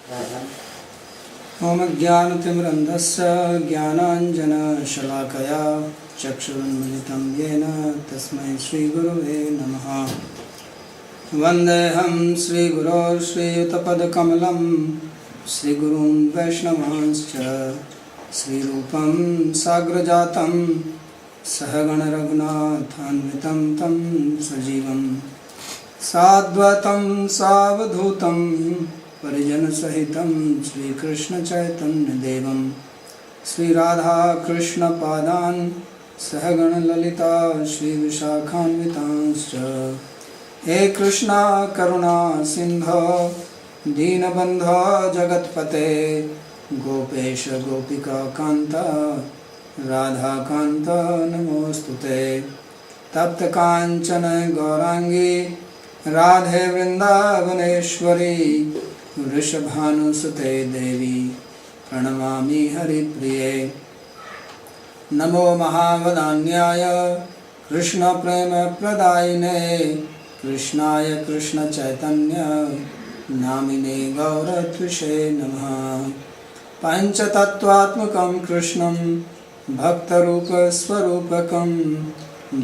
ओम ज्ञानतिमिरन्धस्य ज्ञानाञ्जनशलाकया चक्षुरुन्मिलितं येन तस्मै श्रीगुरुवे नमः। वन्देऽहं श्रीगुरो श्रीयुतपदकमलं श्रीगुरून् वैष्णवांश्च श्रीरूपं साग्रजातं सहगणरघुनाथान्वितं तं सजीवं साद्वैतं सावधूतं परिजनसहितं श्रीकृष्णचैतन्यदेवं श्रीराधाकृष्णपादान् सहगणललिता श्रीविशाखान्वितांश्च। हे कृष्णा करुणा सिन्धो दीनबन्धो जगत्पते गोपेश गोपिकान्त राधाकान्त नमोऽस्तुते। तप्तकाञ्चन गौराङ्गी राधे वृन्दावनेश्वरी वृषभानुसुते देवी प्रणमामि हरिप्रिये। नमो महावदान्याय कृष्णप्रेमप्रदायिने कृष्णाय कृष्णचैतन्य नामिने गौरत्विषे नमः। पञ्चतत्त्वात्मकं कृष्णं भक्तरूपस्वरूपकं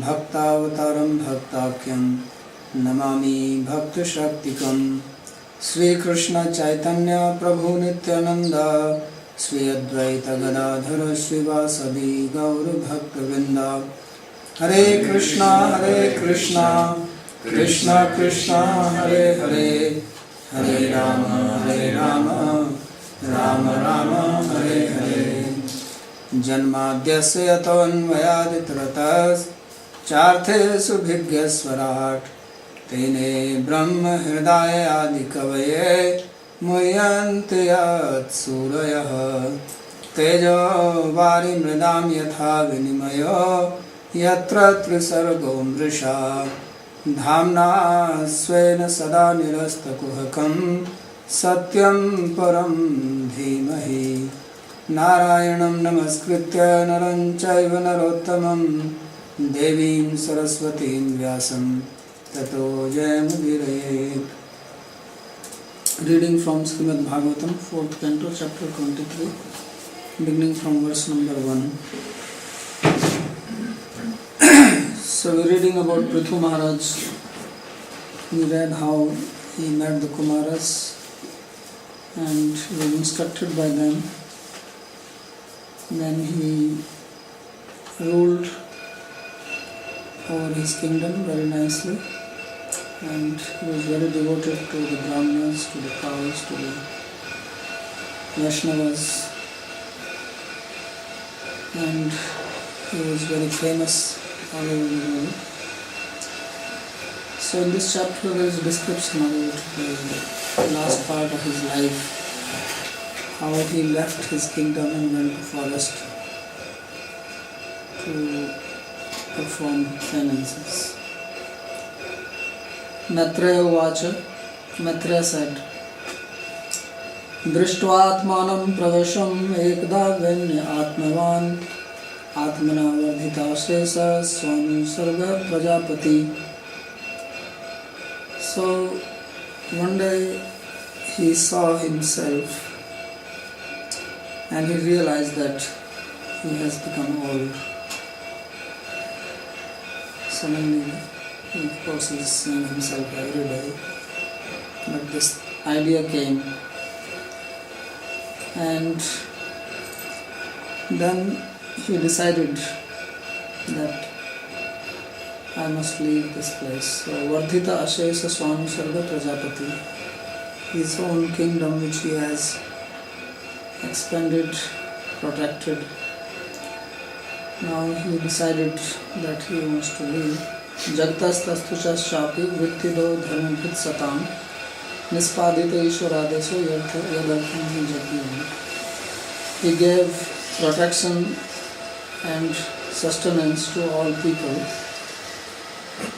भक्तावतारं भक्ताख्यं नमामि भक्तशक्तिकं। श्रीकृष्ण चैतन्य प्रभु नित्यानंद श्री अद्वैत गदाधर श्रीवासदि गौर भक्तवृंद। हरे कृष्णा कृष्णा कृष्णा हरे हरे, हरे राम राम राम हरे हरे। जन्माद्यस्य यतोऽन्वयादितरतश्चार्थेषु भिज्ञस्वराट् तेने ब्रह्म हृदय आदि कवये मुह्यन्ति यत्सूरयः। तेजो वारिमृदां यथा विनिमयो यत्र त्रिसर्गो मृषा धाम्ना स्वेन सदा निरस्तकुहकं सत्यं परं धीमहि। नारायणं नमस्कृत्य नरं चैव नरोत्तमं देवीं सरस्वतीं व्यासं ततो जयमुदीरयेत्। Reading from Srimad Bhagavatam, 4th Canto, Chapter 23, beginning from verse number 1. So we're reading about Prithu Maharaj. We read how he met the Kumaras and was instructed by them. Then he ruled over his kingdom very nicely, and he was very devoted to the Brahmanas, to the cows, to the Vaishnavas, and he was very famous all over the world. So in this chapter there is a description about the last part of his life, how he left his kingdom and went to forest to perform penances. Maitreya Uvacha, Maitreya said, Drishtvaatmanam pravesham ekda venya atmavan atmana vardhita shesa swanu sarga prajapati. So one day he saw himself and he realized that he has become old. Suddenly, of course, he is seeing himself every day, but this idea came, and then he decided that I must leave this place. So, Vardhita Ashesa Swami Sarga Prajapati, his own kingdom which he has expanded, protected. Now he decided that he wants to leave. Jagtastastuchapi vrittido dharmabhit satam nispadita ishwaradeso yadartham jagyan. He gave protection and sustenance to all people,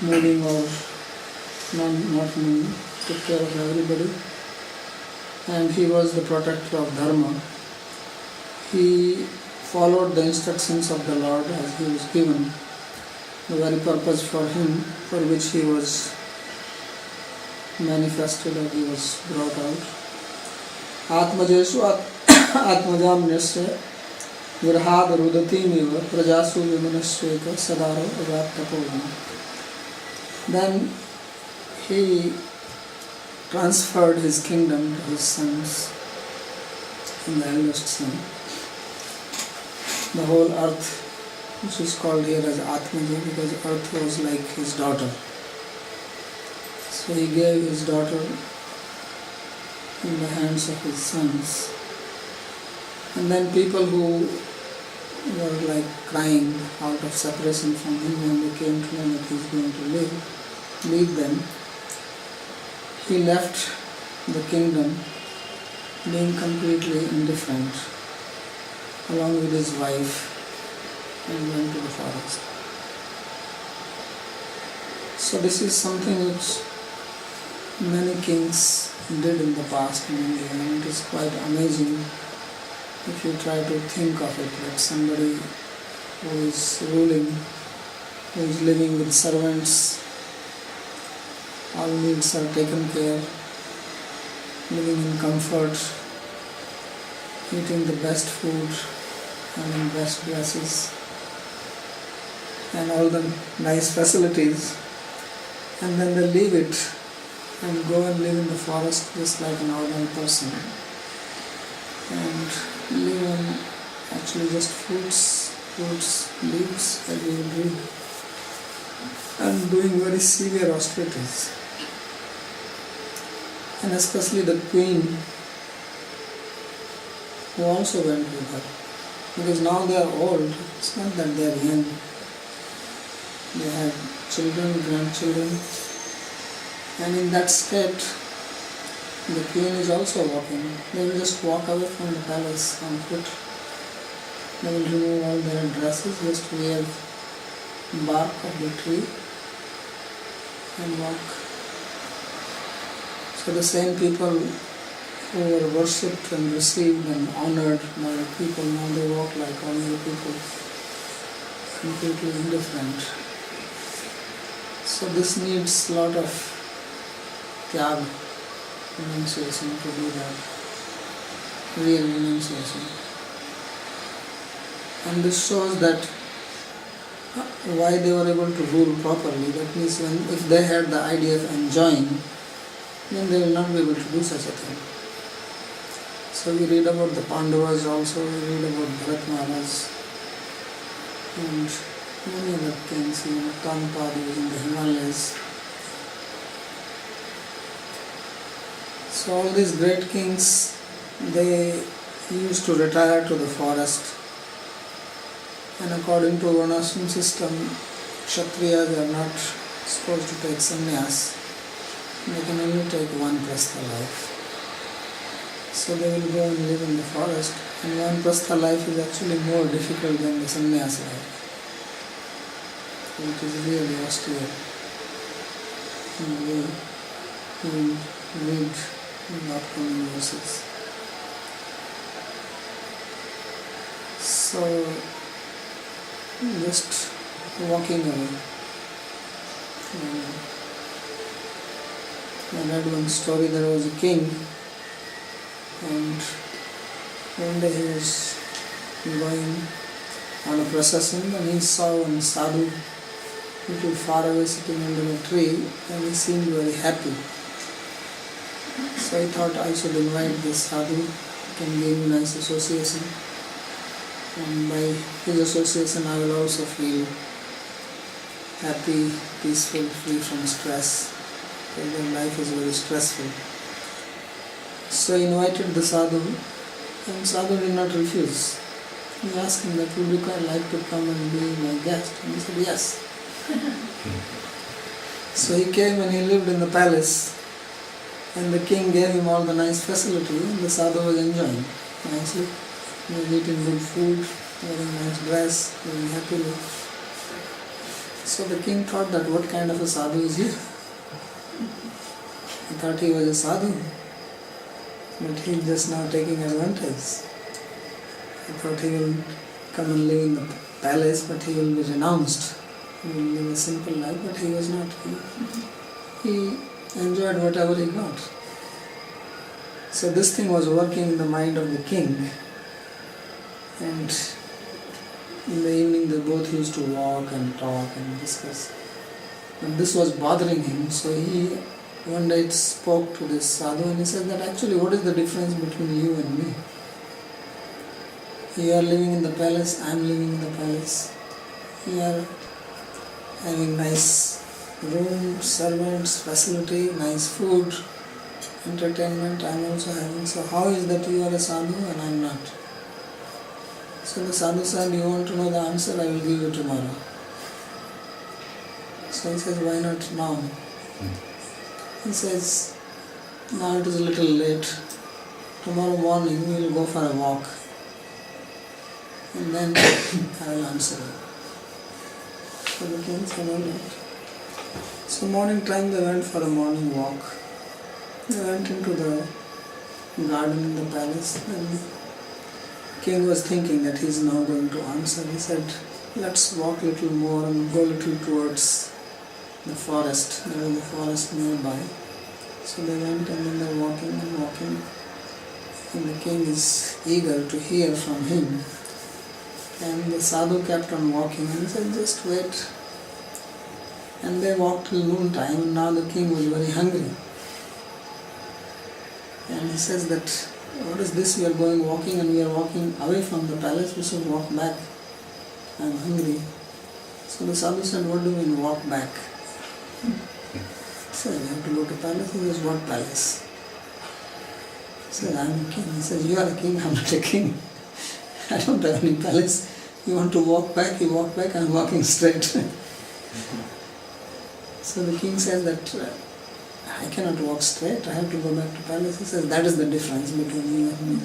moving or not moving, took care of everybody, and he was the protector of dharma. He followed the instructions of the Lord as he was given, the very purpose for him for which he was manifested or he was brought out. आत्मजेषु आत्मजाम्यस्य विरहाद रुदतीमिव प्रजासु विमनस्वेक सदारो अगात्तपोलम्. Then he transferred his kingdom to his sons, and the eldest son. The whole earth, which is called here as Atmaja, because earth was like his daughter. So he gave his daughter in the hands of his sons. And then people who were like crying out of separation from him when they came to know that he is going to leave them, he left the kingdom being completely indifferent along with his wife and went to the forest. So this is something which many kings did in the past in India, and it is quite amazing if you try to think of it, that somebody who is ruling, who is living with servants, all needs are taken care, living in comfort, eating the best food and in best dresses and all the nice facilities, and then they leave it and go and live in the forest just like an ordinary person and live on actually just fruits, leaves that we will read, and doing very severe austerities. And especially the queen, who also went with her, because now they are old. It's not that they are young. They have children, grandchildren, and in that state the queen is also walking. They will just walk away from the palace on foot. They will remove all their dresses, just wear bark of the tree and walk. So the same people who were worshipped and received and honored by people, now they walk like ordinary people, completely indifferent. So this needs a lot of tyag, renunciation to do that, real renunciation. And this shows that why they were able to rule properly. That means if they had the idea of enjoying, then they will not be able to do such a thing. So we read about the Pandavas also, we read about Bharat Maharaj and many other kings, Kanpad was in the Himalayas. So all these great kings, they used to retire to the forest, and according to Varnashram system, Kshatriyas are not supposed to take sannyas. They can only take one prastha life. So they will go and live in the forest, and one prastha life is actually more difficult than the sannyas life. It is really austere. We will read in the upcoming verses. So just walking away. I read one story. There was a king, and one day he was going on a procession, and he saw one sadhu little far away sitting under a tree, and he seemed very happy. So I thought I should invite this sadhu, he can give me nice association, and by his association I will also feel happy, peaceful, free from stress, because their life is very stressful. So I invited the sadhu, and sadhu did not refuse. He asked him that would you like to come and be my guest, and he said yes. So he came and he lived in the palace, and the king gave him all the nice facility, and the sadhu was enjoying nicely. He was eating good food, wearing nice dress, living happily. So the king thought that what kind of a sadhu is he? He thought he was a sadhu, but he is just now taking advantage. He thought he will come and live in the palace, but he will be renounced. He will live a simple life, but he was not. He enjoyed whatever he got. So this thing was working in the mind of the king, and in the evening they both used to walk and talk and discuss. And this was bothering him, so he one day spoke to this sadhu and he said that actually what is the difference between you and me? You are living in the palace, I am living in the palace. You are having nice room, servants, facility, nice food, entertainment I am also having. So how is that you are a sadhu and I am not? So the sadhu said, you want to know the answer, I will give you tomorrow. So he says, why not now? He says, now it is a little late. Tomorrow morning we will go for a walk. And then I will answer you. So the king said, all right. So morning time they went for a morning walk. They went into the garden in the palace. And king was thinking that he is now going to answer. He said, let's walk a little more and go a little towards the forest. There was a forest nearby. So they went and then they were walking and walking. And the king is eager to hear from him. And the sadhu kept on walking and he said, just wait. And they walked till noontime and now the king was very hungry. And he says that, what is this, we are going walking and we are walking away from the palace, we should walk back. I am hungry. So the sadhu said, what do you mean walk back? He said, we have to go to palace. He says, what palace? He said, I am a king. He says, you are a king, I am not a king. I don't have any palace. You want to walk back, you walk back, I am walking straight. So the king says that I cannot walk straight, I have to go back to palace. He says, that is the difference between you and me.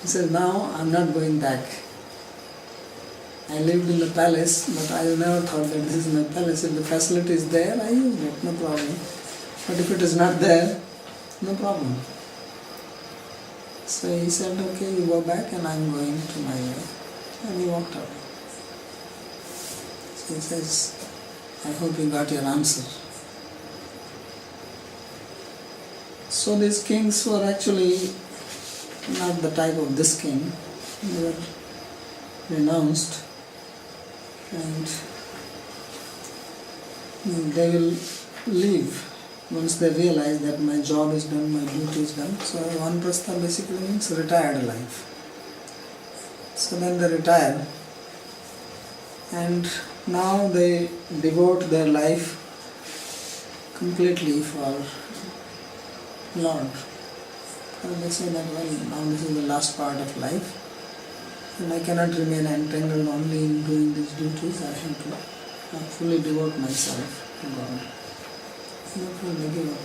He says, now I am not going back. I lived in the palace, but I never thought that this is my palace. If the facility is there, I use it, no problem. But if it is not there, no problem. So he said, okay, you go back and I am going to my way. And he walked out. So he says, I hope you got your answer. So these kings were actually not the type of this king. They were renounced and they will leave once they realize that my job is done, my duty is done. So Vanaprastha basically means retired life. So then they retire and now they devote their life completely for Lord. And they say that, well, now this is the last part of life and I cannot remain entangled only in doing these duties. I have to fully devote myself to God. Therefore they give up.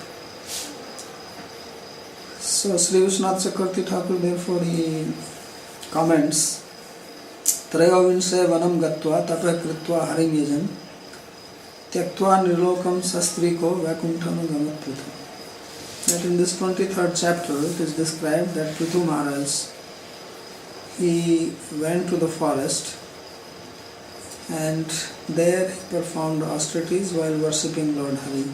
So Sri Vishwanath Chakravarti Thakur, therefore he comments, Trayavinshe vanam gatva tapah kritva harim yajan tyaktva nirlokam sastriko vakuntham gamat prithu. That in this 23rd chapter it is described that Prithu Maharaj, he went to the forest and there he performed austerities while worshipping Lord Hari.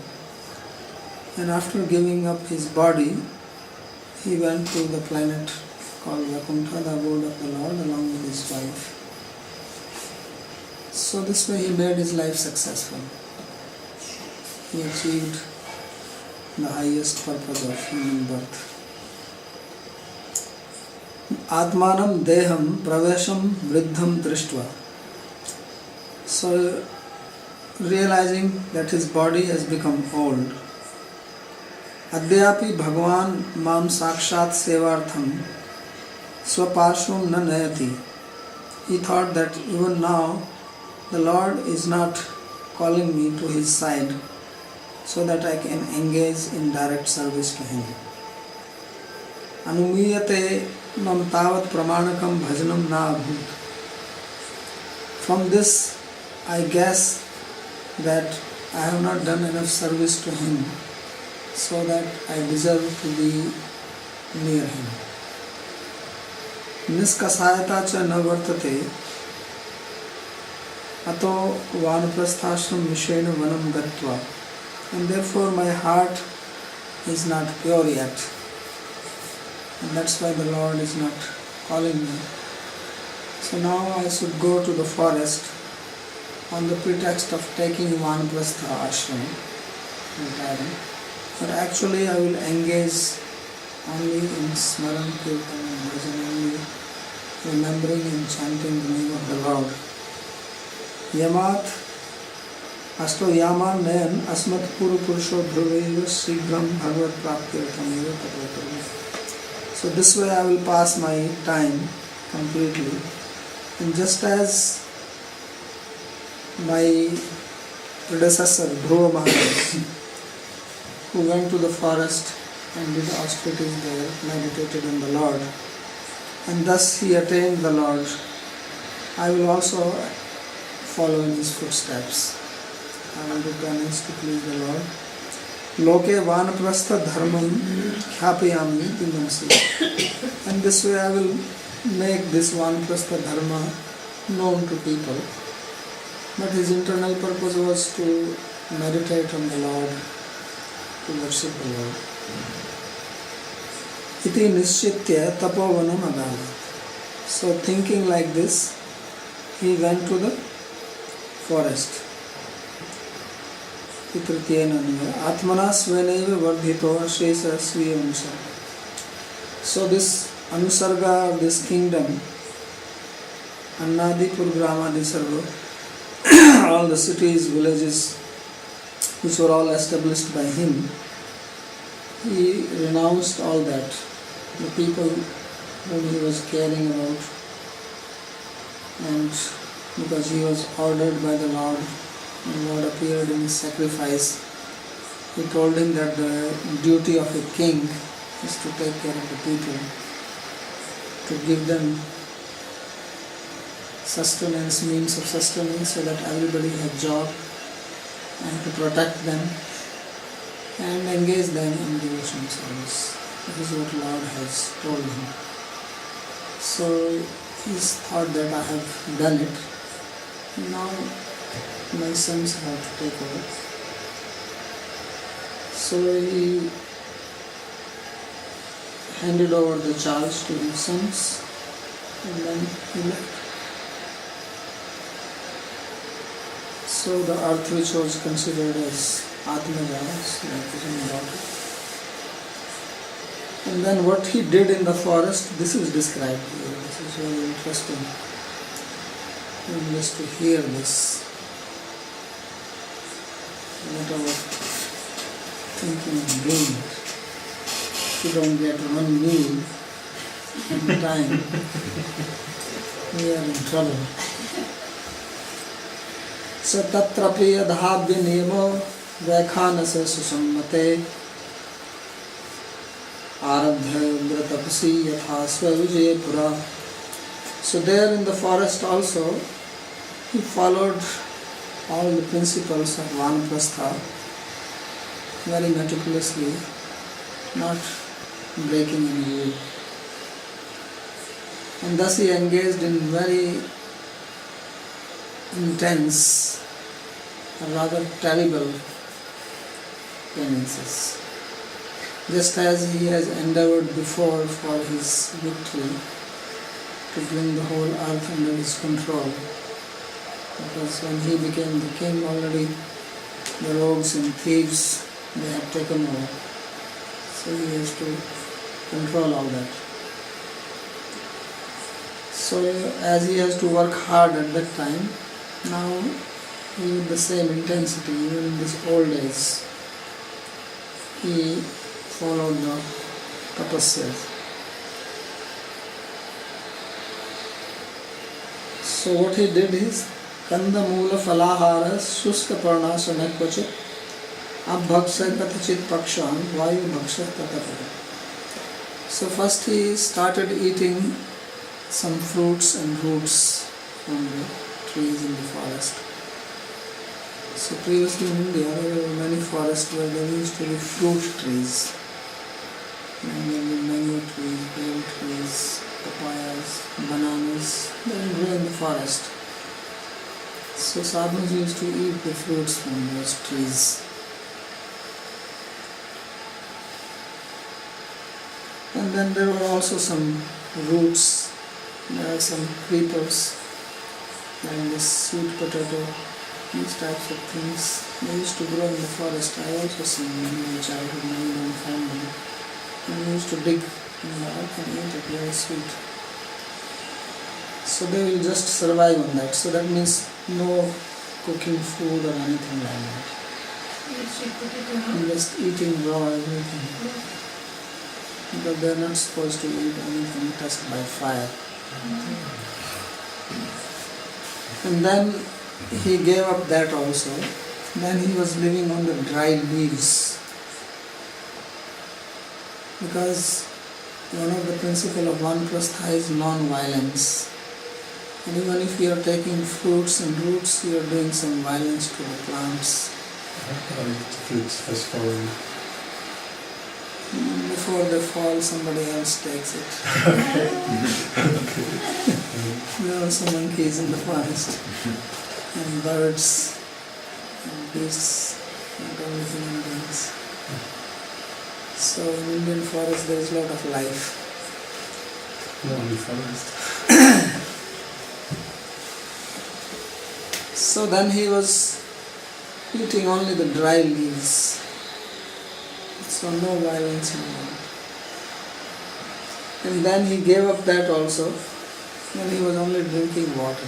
And after giving up his body, he went to the planet called Vakuntha, the abode of the Lord, along with his wife. So this way he made his life successful. He achieved the highest purpose of human birth. Atmanam deham pravesham vriddham drishtva. So realizing that his body has become old, Adyapi Bhagavan mam sakshat sevartham swaparshvam na nayati. He thought that even now the Lord is not calling me to his side so that I can engage in direct service to him. Anumiyate mam tavat pramanakam bhajanam na abhut. From this I guess that I have not done enough service to him so that I deserve to be near him. Niskasayata cha na vartate ato vanaprasthashram vishena vanam gatva. And therefore my heart is not pure yet. and that's why the Lord is not calling me. So now I should go to the forest on the pretext of taking Vanaprastha ashram, retiring. But actually I will engage only in Smaran Kirtan and Bhajan, only remembering and chanting the name of the Lord. Yamat Asto Yaman Nayan Asmat Puru Purusho Dhruveva Sigram Bhagavad Praptirtameva Tapaturu. So this way I will pass my time completely. And just as my predecessor Dhruva Maharaj, who went to the forest and did austerities there, meditated on the Lord, and thus he attained the Lord, I will also follow in his footsteps. I will do penance to please the Lord. Loke Vanaprastha Dharmam Khyapayami Tinamsi. And this way I will make this Vanaprastha Dharma known to people. But his internal purpose was to meditate on the Lord, to worship the Lord. Iti nishchitya tapovanam adala. So thinking like this, he went to the forest. Tritiyena Atmana Sveneva Vardhito Shesa Sviya Anusarga. So this Anusarga, this kingdom, Annadipur Grama Disarva, all the cities, villages, which were all established by him, he renounced all that. The people whom he was caring about, and because he was ordered by the Lord, and Lord appeared in his sacrifice, he told him that the duty of a king is to take care of the people, to give them sustenance, means of sustenance, so that everybody had job, and to protect them and engage them in devotional service. That is what Lord has told him. So he thought that I have done it. Now my sons have to take over. So he handed over the charge to his sons, and then he left. So the earth, which was considered as Atmaja, like his own daughter. And then what he did in the forest, this is described here. This is very interesting. And just to hear this, what about thinking of doing it? If you don't get one meal in time, we are in trouble. So tatrapi adhabya nemo vaikhanasa susammate arabdha vratapasi yatha svavijayapura. So there in the forest also, he followed all the principles of Vanaprastha very meticulously, not breaking any rule. And thus he engaged in very intense, rather terrible penances. Just as he has endeavored before for his victory, to bring the whole earth under his control. Because when he became the king already, the rogues and thieves, they had taken over. So he has to control all that. So as he has to work hard at that time, now with the same intensity, even in his old days, he followed the tapasya. So what he did is Kanda Mula Falahara Suska Parnasana Kvachit Abhaksa Katachit Pakshan Vayu Bhaksha Tatapara. So first he started eating some fruits and roots from the trees in the forest. So previously in India there were many forests where there used to be fruit trees. Mango trees, berry trees, papayas, bananas, they grow in the forest. So sadhus used to eat the fruits from those trees. And then there were also some roots, there are some creepers, like this sweet potato, these types of things. They used to grow in the forest. I also seen in my childhood, my own family. And we used to dig in the earth and eat it, very sweet. So they will just survive on that. So that means no cooking food or anything like that. Just eating raw everything. Because they are not supposed to eat anything touched by fire. And then he gave up that also. Then he was living on the dry leaves. Because one of the principles of Vanaprastha is non-violence. And even if you are taking fruits and roots, you are doing some violence to the plants. How the fruits first falling? Before they fall, somebody else takes it. There are also monkeys in the forest, and birds, and beasts, and only human beings. So in Indian forest there is a lot of life. Not only forest. So then he was eating only the dry leaves. So no violence involved. And then he gave up that also when he was only drinking water.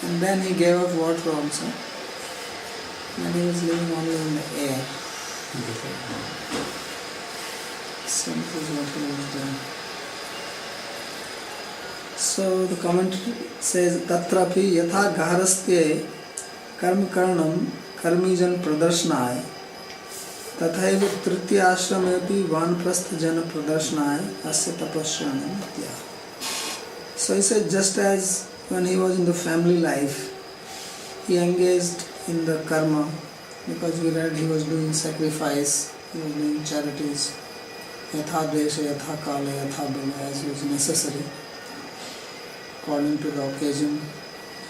And then he gave up water also when he was living only in the air. So this is what he was doing. So the commentary says, Tatrapi yatha gharastye karma karnam karmijan pradarshanaय तथैव तृतीय आश्रमेपि वानप्रस्थ जन प्रदर्शनाय अस्य तपस्यानं इत्याह. So he said, just as when he was in the family life, he engaged in the karma, because we read he was doing sacrifice, he was doing charities, yatha desha, yatha kala, yatha bala, as was necessary, according to the occasion,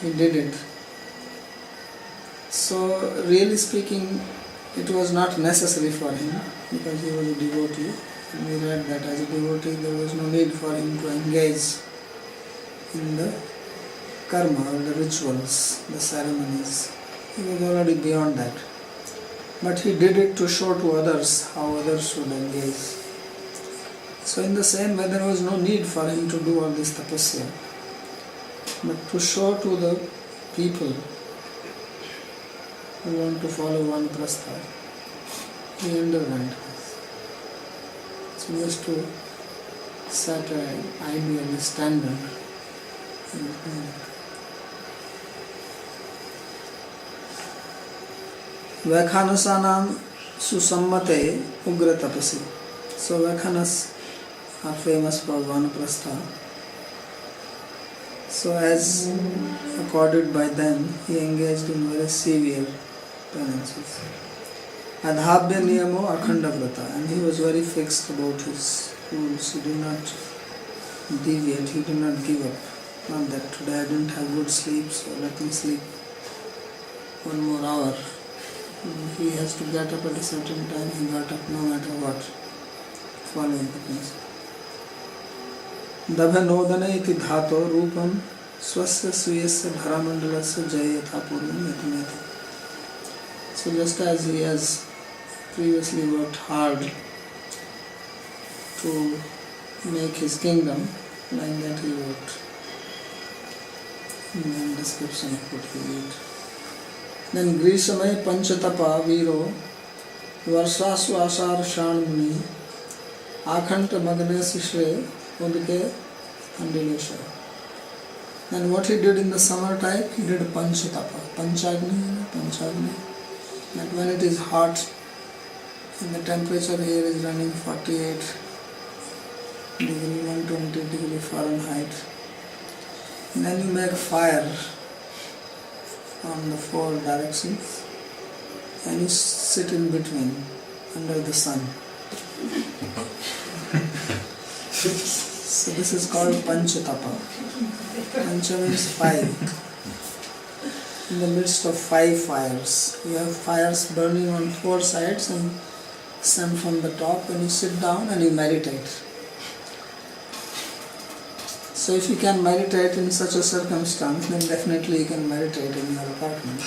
he did it. So really speaking, it was not necessary for him because he was a devotee. And we read that as a devotee there was no need for him to engage in the karma or the rituals, the ceremonies. He was already beyond that. But he did it to show to others how others should engage. So in the same way there was no need for him to do all this tapasya. But to show to the people who want to follow Vanaprastha, he underwent. So just to set an ideal standard. Vaikhanasānām susammate ugra tapasi. So Vaikhanas are famous for Vanaprastha. So as accorded by them, he engaged in very severe penances. Adhabya niyamo akhanda vrata, and he was very fixed about his rules. He did not deviate, he did not give up. Not that today I didn't have good sleep, so let me sleep one more hour. He has to get up at a certain time, he got up no matter what, following the principle. Dabhanodana iti dhato rupam swasya swiyasya bharamandalasya jaya yatha purvam yatimeti. So just as he has previously worked hard to make his kingdom, like that he worked in the description of what he did. Then Grishamay Panchatapa Viro Varsasu Asar Shanmuni Akhanta Magne Sishre Udke Andilesha. And what he did in the summer time, he did Panchatapa, Panchagni. That when it is hot and the temperature here is running 48 degree, 120 degree Fahrenheit, and then you make fire on the four directions and you sit in between under the sun. So this is called Panchatapa. Pancha means five. In the midst of five fires. You have fires burning on four sides and sun from the top, and you sit down and you meditate. So if you can meditate in such a circumstance, then definitely you can meditate in your apartment.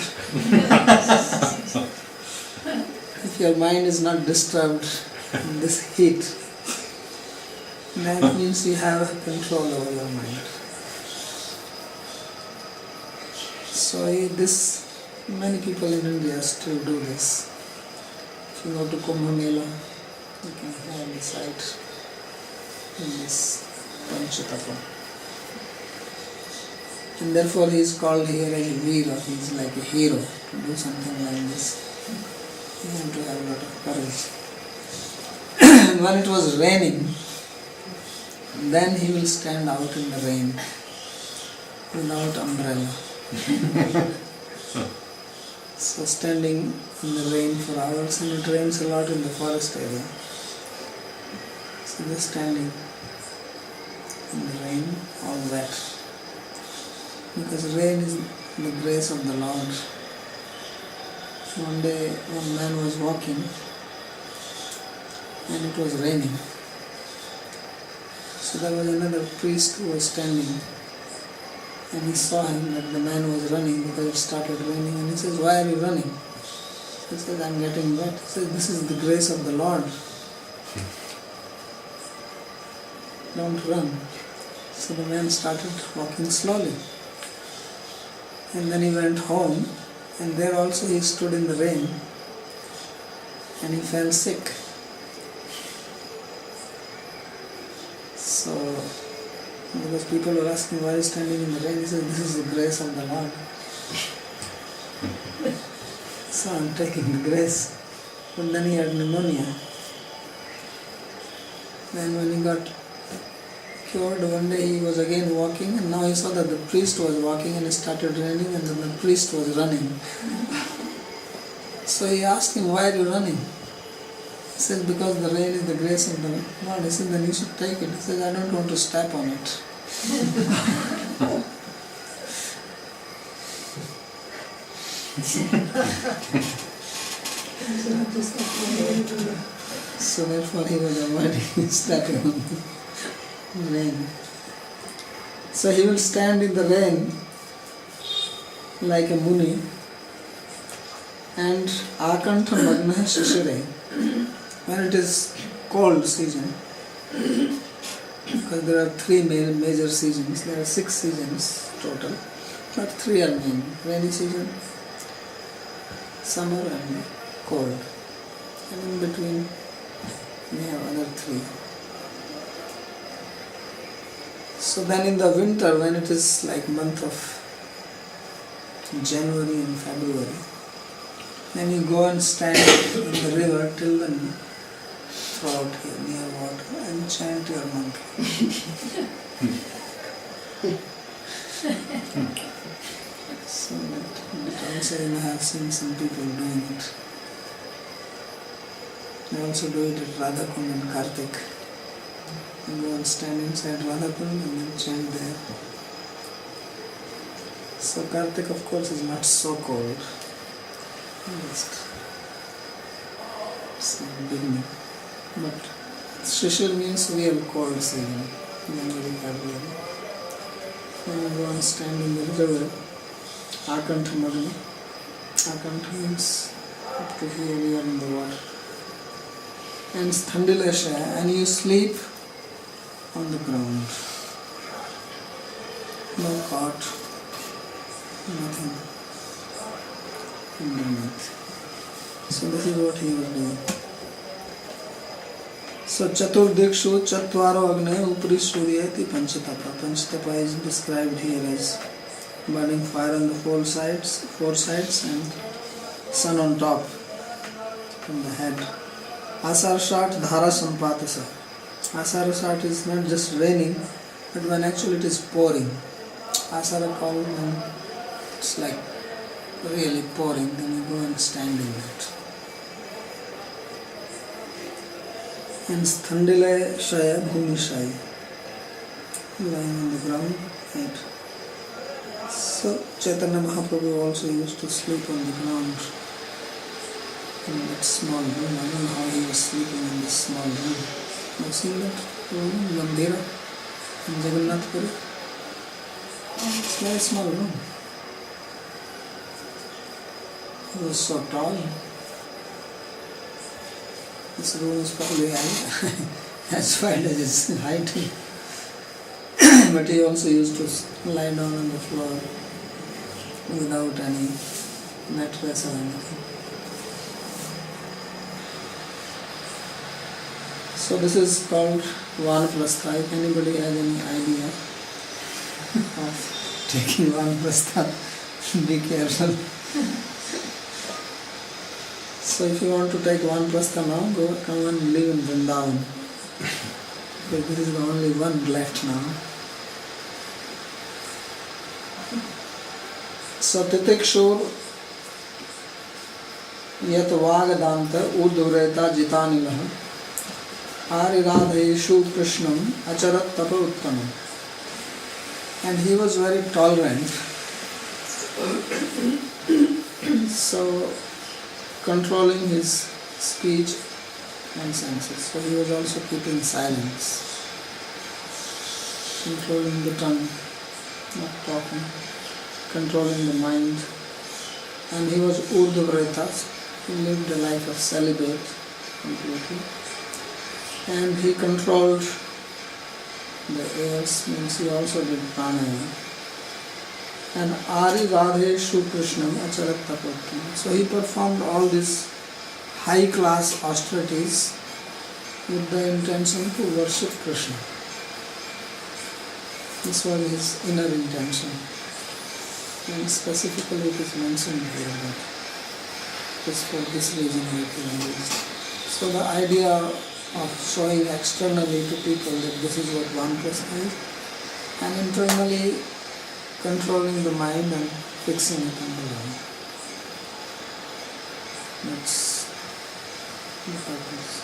If your mind is not disturbed in this heat, that means you have control over your mind. So many people in India still do this. If you go to Kumbh Mela, you can have the sight in this Panchatattva. And therefore he is called here as a Veera. He is like a hero to do something like this. You have to have a lot of courage. And when it was raining, then he will stand out in the rain without umbrella. So standing in the rain for hours, and it rains a lot in the forest area. So just standing in the rain, all wet. Because rain is the grace of the Lord. One day, one man was walking and it was raining. So there was another priest who was standing, and he saw him that the man was running because it started raining, and he says, "Why are you running?" He says, "I'm getting wet." He says, "This is the grace of the Lord. Don't run." So the man started walking slowly. And then he went home, and there also he stood in the rain, and he fell sick. So, because people were asking, "Why are you standing in the rain?" He said, "This is the grace of the Lord." So I'm taking the grace. But then he had pneumonia. Then when he got cured, one day he was again walking, and now he saw that the priest was walking, and it started raining, and then the priest was running. So he asked him, "Why are you running?" He said, "Because the rain is the grace of the Lord." He said, "Then you should take it." He said, "I don't want to step on it." So therefore he was avoiding stepping on the rain. So he will stand in the rain like a Muni, and Akantha Magna Shishire, when it is cold season, because there are three major seasons, there are 6 seasons total, but 3 are main: rainy season, summer and cold, and in between we have other 3. So then in the winter, when it is like month of January and February, then you go and stand in the river till the throat here near water and chant your mantra. So that also I have seen some people doing it. They also do it at Radhakund and Kartik. You go and stand inside Radhakund and then chant there. So Kartik of course is not so cold. Just it's like beginning. But Shishir means real cold season. January, February. Then you go and stand in the river. Akantha Magna. Akantha means up to here you are in the water. And Sthandilesha, and you sleep on the ground. No cot, nothing underneath. So this is what he was doing. So Chaturdikshu Chatvaro Agne Upri Suryati Panchatapa. Panchatapa is described here as burning fire on the 4 sides and sun on top from the head. Asarashat Dhara Sampatasa. Asarasat is not just raining, but when actually it is pouring. Asarakal, when it's like really pouring, then you go and stand in it. And Sthandile Shaya Bhumi Shaya, lying on the ground. Right. So Chaitanya Mahaprabhu also used to sleep on the ground in that small room. I don't know how he was sleeping in this small room. You seen that room, Gambhira, in Jagannath Puri? It's a very small room. He was so tall. This room is probably as wide as his height. But he also used to lie down on the floor without any mattress or anything. So this is called Vanaprastha. If anybody has any idea of taking Vanaprastha, be careful. So if you want to take Vanaprastha now, come and live in Vrindavan. Because this is the only one left now. So Titikshur Yat Vagadanta Udureta Jitanilah Ariradheshu Krishnam Acharat Tapa Uttanam. And he was very tolerant. So controlling his speech and senses. So he was also keeping silence, controlling the tongue, not talking, controlling the mind. And he was Urdhvreta. He lived a life of celibate completely. And he controlled the airs, means he also did pranayama. And Ari Radhe Shri Krishnam Acharat Tapattam. So he performed all these high class austerities with the intention to worship Krishna. This was his inner intention. And specifically it is mentioned here that it is for this reason he did this. So the idea of showing externally to people that this is what Vanaprastha is, and internally controlling the mind and fixing it on the Lord. That's the purpose.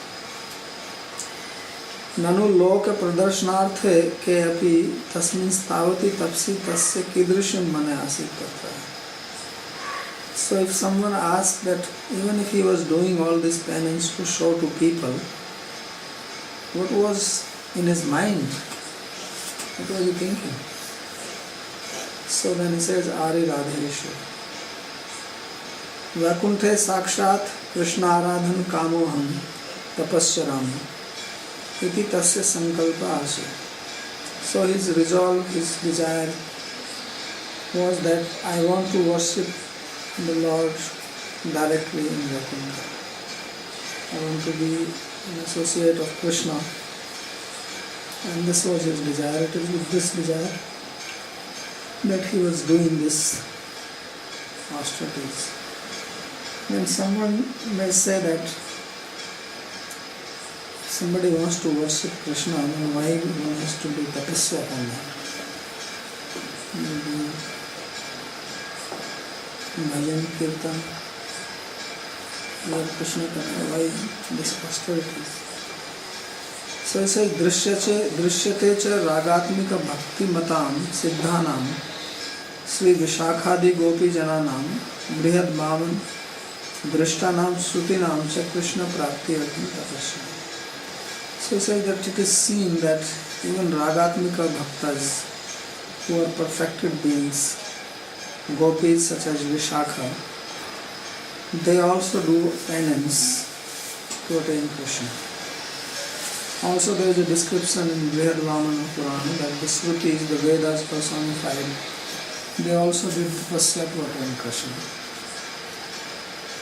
Nanu loka pradarshanaarthe ke api tasmin stavati tapsi tasya kidrisham mane asit tatra. So if someone asks that even if he was doing all this penance to show to people, what was in his mind? What was he thinking? So then he says, Ari Radheshu. Vakunthe sakshat Krishna aradhan kamoham tapasyaram. Iti tasya sankalpa ase. So his resolve, his desire was that I want to worship the Lord directly in Vakuntha. I want to be an associate of Krishna. And this was his desire. It is with this desire that he was doing this austerities. Then someone may say that if somebody wants to worship Krishna, then why he wants to do tapasya on that? Maybe bhajan, kirtan, or Krishna karna, why this austerities? So he says, drishyate cha ragatmika bhakti matam siddhanam Sri Vishakhadi Gopi Jananam Brihad Bhavan Drishtanam Sutinam Cha Krishna Prapti Arjun Tapasya. So he says that it is seen that even Ragatmika Bhaktas, who are perfected beings, gopis such as Vishakha, they also do penance to attain Krishna. Also there is a description in Brihad Vamana Purana that the Shrutis, the Vedas personified, they also did tapasya to attain Krishna.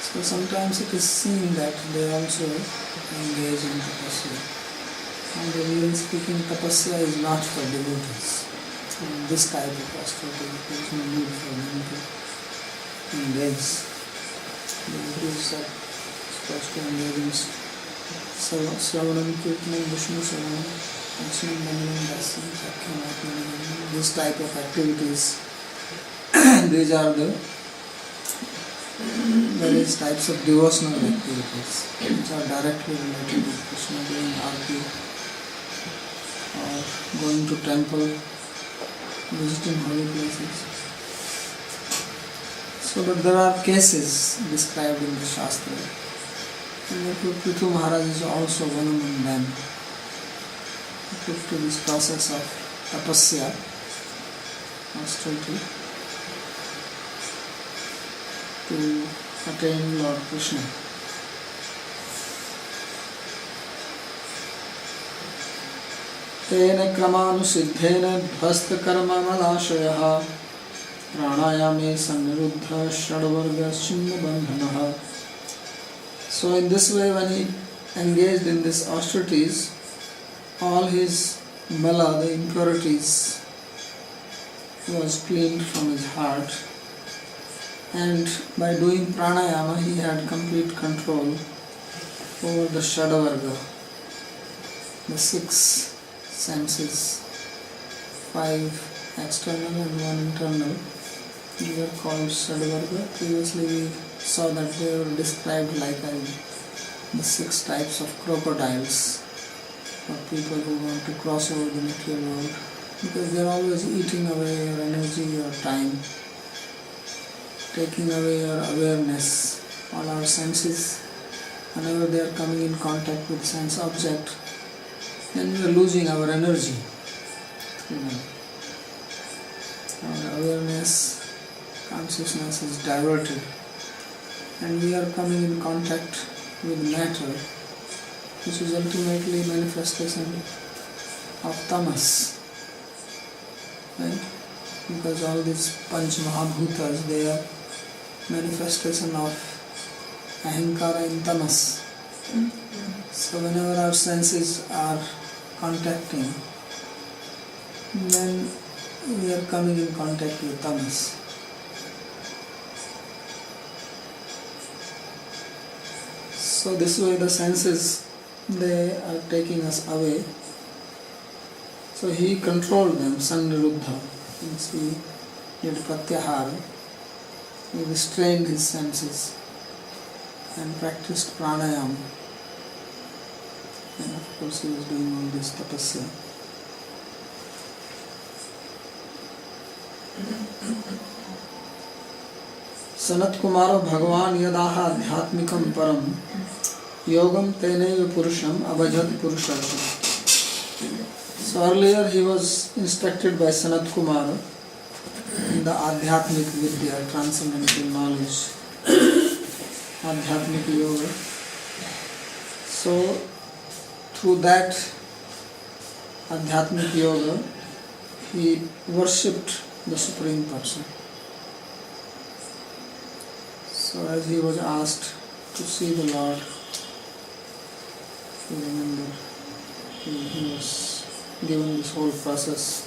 So sometimes it is seen that they also engage in tapasya. And really speaking, tapasya is not for devotees. In this type of austerity, there is no need for them to engage. Devotees are supposed to engage in Sravanam, Kirtanam, Vishnu Sravanam, Achanam, Mandalam, Dasyam, Sakyam, Atmanam, this type of activities. These are the various types of devotional activities which are directly related to Krishna, doing arti or going to temple, visiting holy places. So but there are cases described in the Shastra And therefore Prithu Maharaj is also one among them. He took to this process of tapasya, austerity, to attain Lord Krishna. तेन क्रमानुसिद्धेन ध्वस्तकर्ममलाशयः प्राणायामे सन्निरुद्धः षड्वर्गच्छिन्नबन्धनः. So in this way, when he engaged in these austerities, all his mala, the impurities, was cleaned from his heart, and by doing pranayama he had complete control over the Shadavarga, the 6 senses, 5 external and 1 internal. These are called Shadavarga. Previously we saw that they were described like the 6 types of crocodiles, or people who want to cross over the material world, because they are always eating away your energy, your time, taking away your awareness, all our senses. Whenever they are coming in contact with sense object, then we are losing our energy. Our awareness, consciousness is diverted, and we are coming in contact with matter, which is ultimately manifestation of tamas. Right? Because all these Panch Mahabhutas, they are manifestation of ahankara in tamas. So whenever our senses are contacting, then we are coming in contact with tamas. So this way the senses, they are taking us away. So he controlled them, Sanniruddha. Means he did pratyahara, he restrained his senses and practiced pranayama. And of course he was doing all this tapasya. Sanat Kumaro Bhagavan yadaha adhyatmikam param yogam tenaiva purusham abhajat purusham. So earlier he was instructed by Sanat Kumara in the Adhyatmik Vidya, transcendental knowledge, Adhyatmik Yoga. So through that Adhyatmik Yoga, he worshipped the Supreme Person. So as he was asked to see the Lord, if you remember, he was given this whole process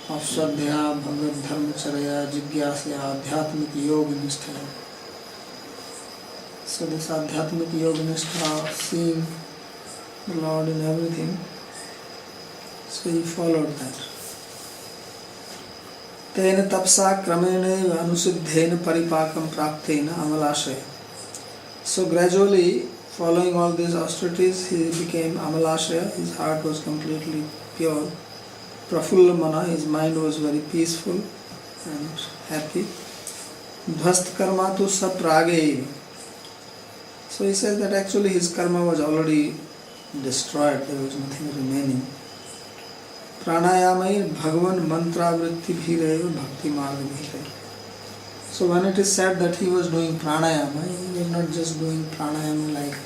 of Shraddhya, Bhagat, Dharmacharya, Jigyasya, Adhyatmik Yoga Nishtha. So this Adhyatmik Yoga Nishtha, seeing the Lord in everything, so he followed that. Tena tapsa kramena anusiddhena paripakam praktena amalashaya. So gradually, following all these austerities, he became amalashaya. His heart was completely pure. Prafulla mana, his mind was very peaceful and happy. Dhvast karma tu sa prage. So he says that actually his karma was already destroyed, there was nothing remaining. Pranayamai Bhagavan mantra vritti bhireva bhakti marga bhireva. So when it is said that he was doing pranayama, he was not just doing pranayama like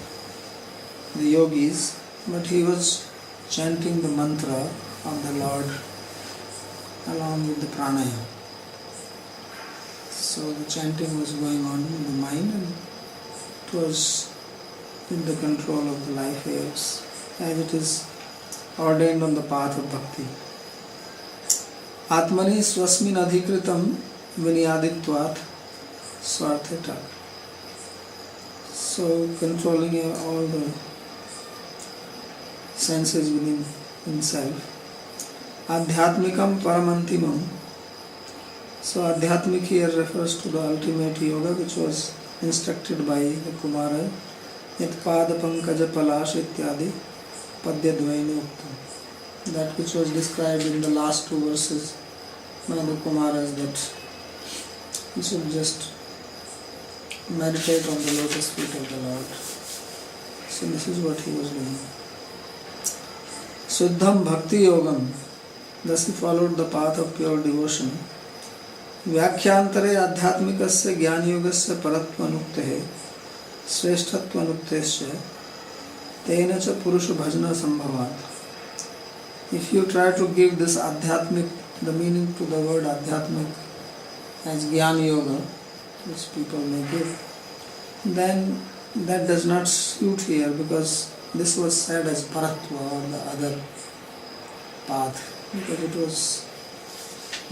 the yogis, but he was chanting the mantra of the Lord along with the pranayama. So the chanting was going on in the mind, and it was in the control of the life airs, as it is ordained on the path of bhakti. Atmani swasmin adhikritam vinyaditvat swartheta. So controlling all the senses within himself. Adhyatmikam paramantimam. So Adhyatmik here refers to the ultimate yoga which was instructed by the Kumara. Yat pada pankaja palash ityadi padyadvaini uktam. That which was described in the last 2 verses by the Kumaras, that you should just meditate on the lotus feet of the Lord. So this is what he was doing. Suddham Bhakti Yogam. Thus he followed the path of pure devotion. व्याख्यांतरे आध्यात्मिकस्य ज्ञानयोगस्य परत्वानुक्तेः श्रेष्ठत्वानुक्तेश्च तेन च पुरुष भजन संभवात्. If you try to give this adhyatmic, the meaning to the word adhyatmic as Jnana Yoga, which people may give, then that does not suit here, because this was said as Paratva or the other path, because it was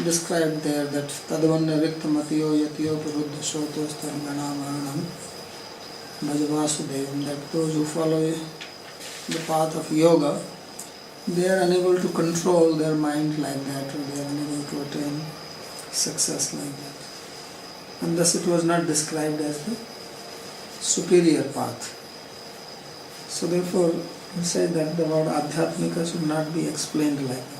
described there that Tadvanya Rikta Matiyo Yatiyo Paruddha Shotos Tarmana Maranam Bhajavasudevam, that those who follow the path of yoga, they are unable to control their mind like that, or they are unable to attain success like that. And thus it was not described as the superior path. So therefore, he said that the word Adhyatmika should not be explained like that.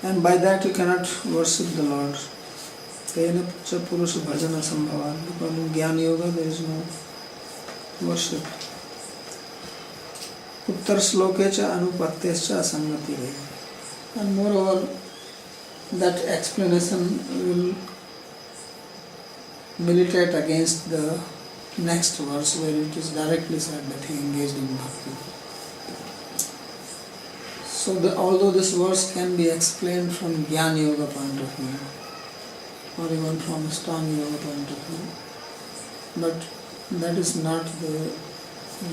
And by that you cannot worship the Lord. Tena cha purusha bhajana sambhava. Because in Jnana Yoga there is no worship. Uttar shloke cha anupattescha asangati hai. And moreover, that explanation will militate against the next verse where it is directly said that he engaged in bhakti. So although this verse can be explained from Jnana Yoga point of view, or even from Ashtanga Yoga point of view, but that is not the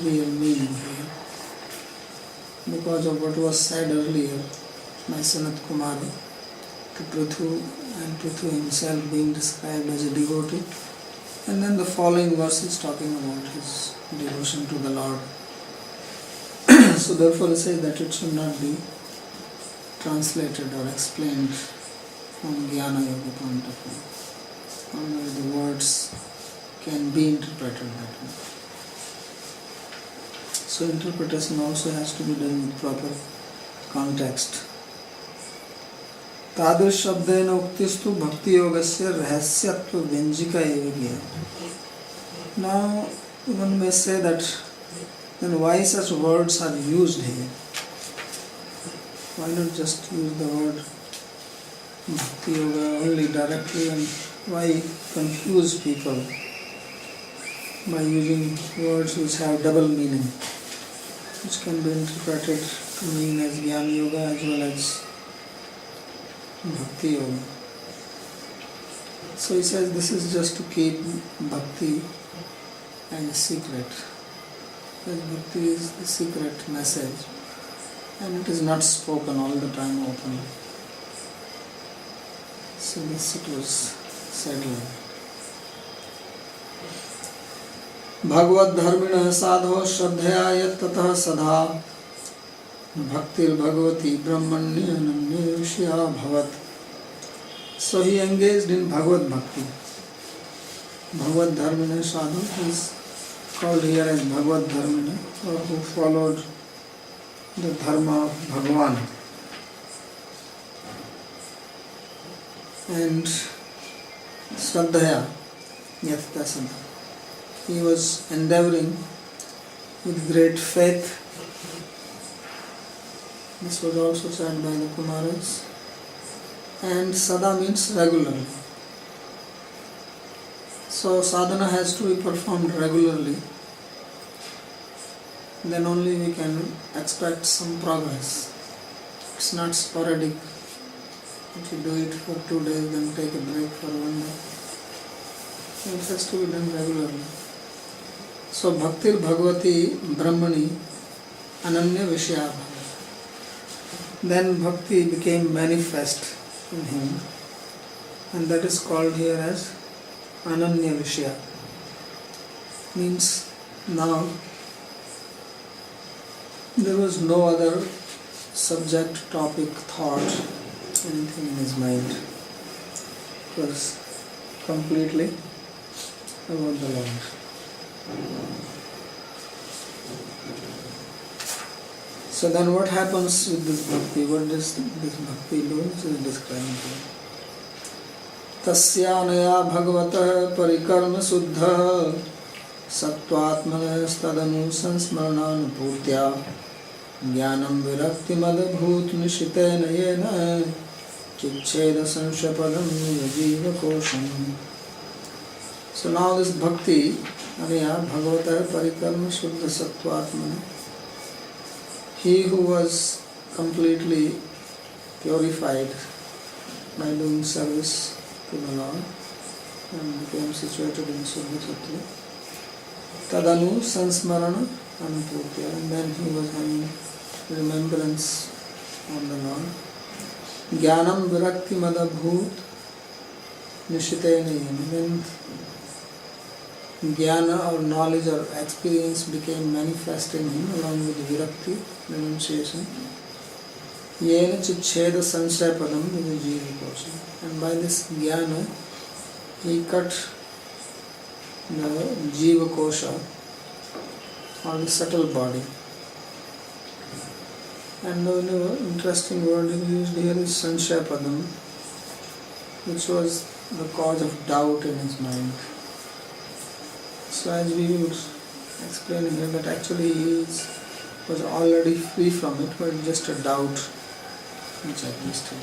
real meaning here. Because of what was said earlier by Sanat Kumara to Prithu, and Prithu himself being described as a devotee, and then the following verse is talking about his devotion to the Lord. So therefore he says that it should not be translated or explained from Jnana Yoga point of view. Only the words can be interpreted that way. So interpretation also has to be done with proper context. तादृश शब्देन उक्तिस्तु भक्ति योगस्य रहस्यत्व व्यंजिका एव. Now one may say that then why such words are used here? Why not just use the word Bhakti Yoga only directly, and why confuse people by using words which have double meaning, which can be interpreted to mean as Jnana Yoga as well as Bhakti Yoga. So he says this is just to keep Bhakti as a secret. Because Bhakti is the secret message, and it is not spoken all the time openly. So this it was said like Bhagavad Dharmina sadho shraddhaya yattataha sadha bhaktir bhagavati brahmanya ananya vishya bhavat. So he engaged in Bhagavad Bhakti. Bhagavad Dharmina sadhu is called here as Bhagavad Dharmina, or who followed the dharma of Bhagavan. And Shraddhaya, Yathasana. He was endeavoring with great faith. This was also said by the Kumaras. And Sada means regularly. So sadhana has to be performed regularly. Then only we can expect some progress. It's not sporadic. If you do it for 2 days, then take a break for 1 day. It has to be done regularly. So Bhaktir Bhagavati Brahmani Ananya Vishya Bhavat. Then Bhakti became manifest in him, and that is called here as Ananya Vishya. Means now there was no other subject, topic, thought, anything in his mind. It was completely about the Lord. So then what happens with this bhakti? What does this bhakti do? This is describing here. Tasyanaya bhagavata parikarma suddha सत्त्वात्मनस्तदनु संस्मरणानुपूर्त्या ज्ञानं विरक्तिमदभूत निशितेन येन चिच्छेद संशयपदं जीवकोशम्. So now this bhakti anaya bhagavata parikarma shuddha sattvatmana, he who was completely purified by doing service to the Lord and became situated in Suddha Sattva, Tadanu Sansmarana Anupurtya, and then he was having remembrance on the Lord. Jnanam Virakti Madabhut Nishitena, then Jnana or knowledge or experience became manifest in him along with Virakti, renunciation. Yena Chicheda Sanshaya Padam with the Jiva Kosha. And by this Jnana, he cut the Jiva Kosha or the subtle body. And the interesting word used here is Sanshaya Padam, which was the cause of doubt in his mind. So as we would explain here that actually he was already free from it, but just a doubt which existed.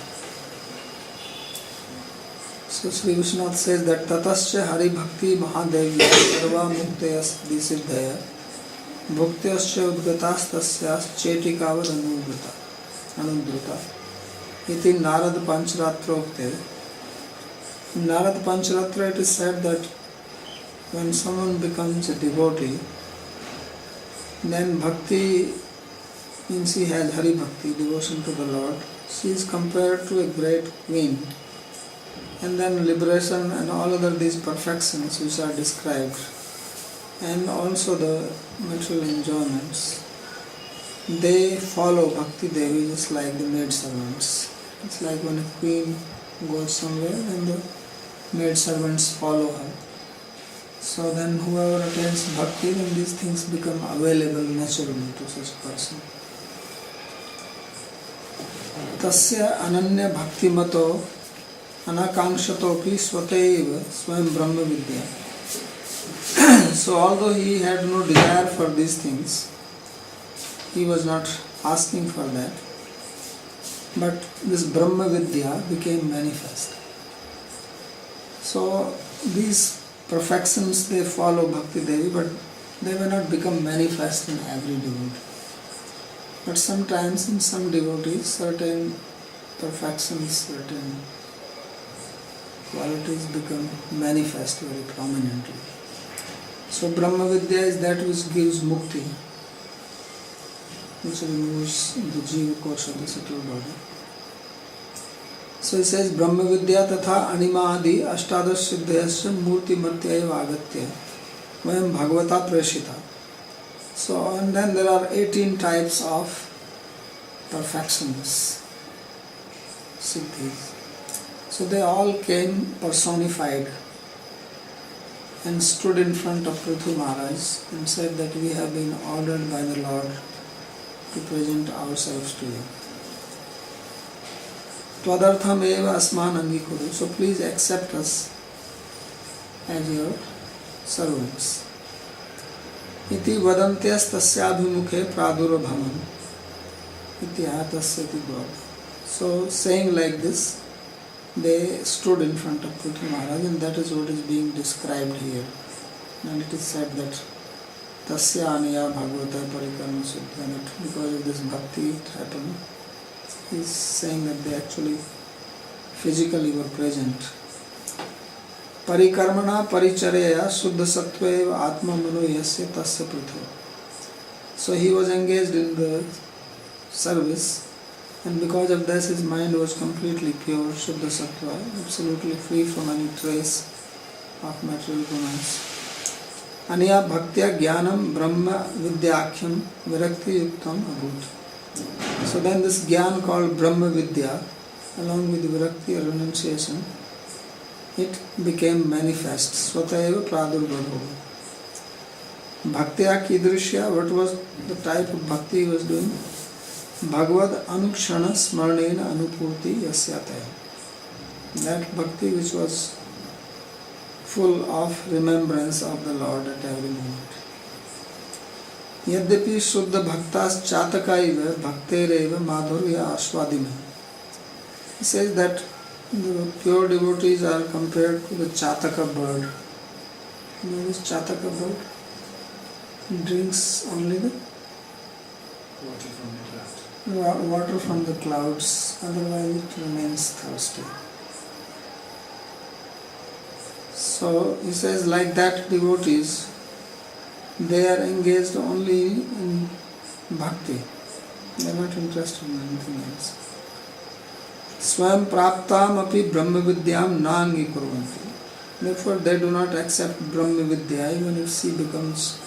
So Sri Vishwanath says that Tatasya Hari Bhakti Mahadevya Sarva Muktayas Disiddhaya Bhuktyasya Udgatastasya Chetikavad Anudruta Iti Narad Pancharatrokte. In Narad Pancharatra it is said that when someone becomes a devotee, then bhakti means he has Hari Bhakti, devotion to the Lord. She is compared to a great queen. And then liberation and all other these perfections which are described, and also the material enjoyments, they follow Bhakti Devi just like the maid servants. It's like when a queen goes somewhere and the maid servants follow her. So then whoever attains bhakti, then these things become available naturally to such a person. Tasya ananya bhakti mato anakankshatopi swataiva swayam brahma vidya. So although he had no desire for these things, he was not asking for that, but this Brahma Vidya became manifest. So these perfections, they follow Bhakti Devi, but they may not become manifest in every devotee. But sometimes in some devotees, certain perfections, certain qualities become manifest very prominently. So Brahma Vidya is that which gives mukti, which removes the Jiva Kosha, the subtle body. So it says Brahma Vidya tatha animadi ashtadash siddhayasya murti matyaiva agatya vayam bhagavata prashita. So and then there are 18 types of perfections, siddhis. So they all came personified and stood in front of Prithu Maharaj and said that we have been ordered by the Lord to present ourselves to you. Tvadartham eva asman angikuru. So please accept us as your servants. Iti vadantyas tasyabhimukhe pradurabhaman. Iti ahatasyati bhava. So saying like this, they stood in front of Prithu Maharaj, and that is what is being described here. And it is said that Tasya Anaya Bhagavata Parikarma Siddha, that because of this bhakti it happened. He is saying that they actually physically were present. Parikarmana Parichareya Suddha Sattva Atma Mano Yasya Tasya Prithu. So he was engaged in the service, and because of this his mind was completely pure, Shuddha Sattva, absolutely free from any trace of material gunas. Aniya Bhaktya Jnanam Brahma Vidyakhyam Virakti Yuktam Abhut. So then this Jnana called Brahma Vidya, along with Virakti or renunciation, it became manifest. Swataiva Pradurbhavo. Bhaktya Kidrishya, what was the type of bhakti he was doing? Bhagavad Anukshana Smarnena Anupurti Yasyataya. That bhakti which was full of remembrance of the Lord at every moment. यद्यपि शुद्ध भक्ताश्चातकैव भक्तेरेव माधुर्य आस्वादिनः. He says that the pure devotees are compared to the chataka bird. You know this chataka bird? It drinks only the water from the clouds, otherwise it remains thirsty. So he says, like that, devotees, they are engaged only in bhakti. They are not interested in anything else. Swam praptam api brahma vidyam nangi kurvanti. Therefore they do not accept brahma vidya even if she becomes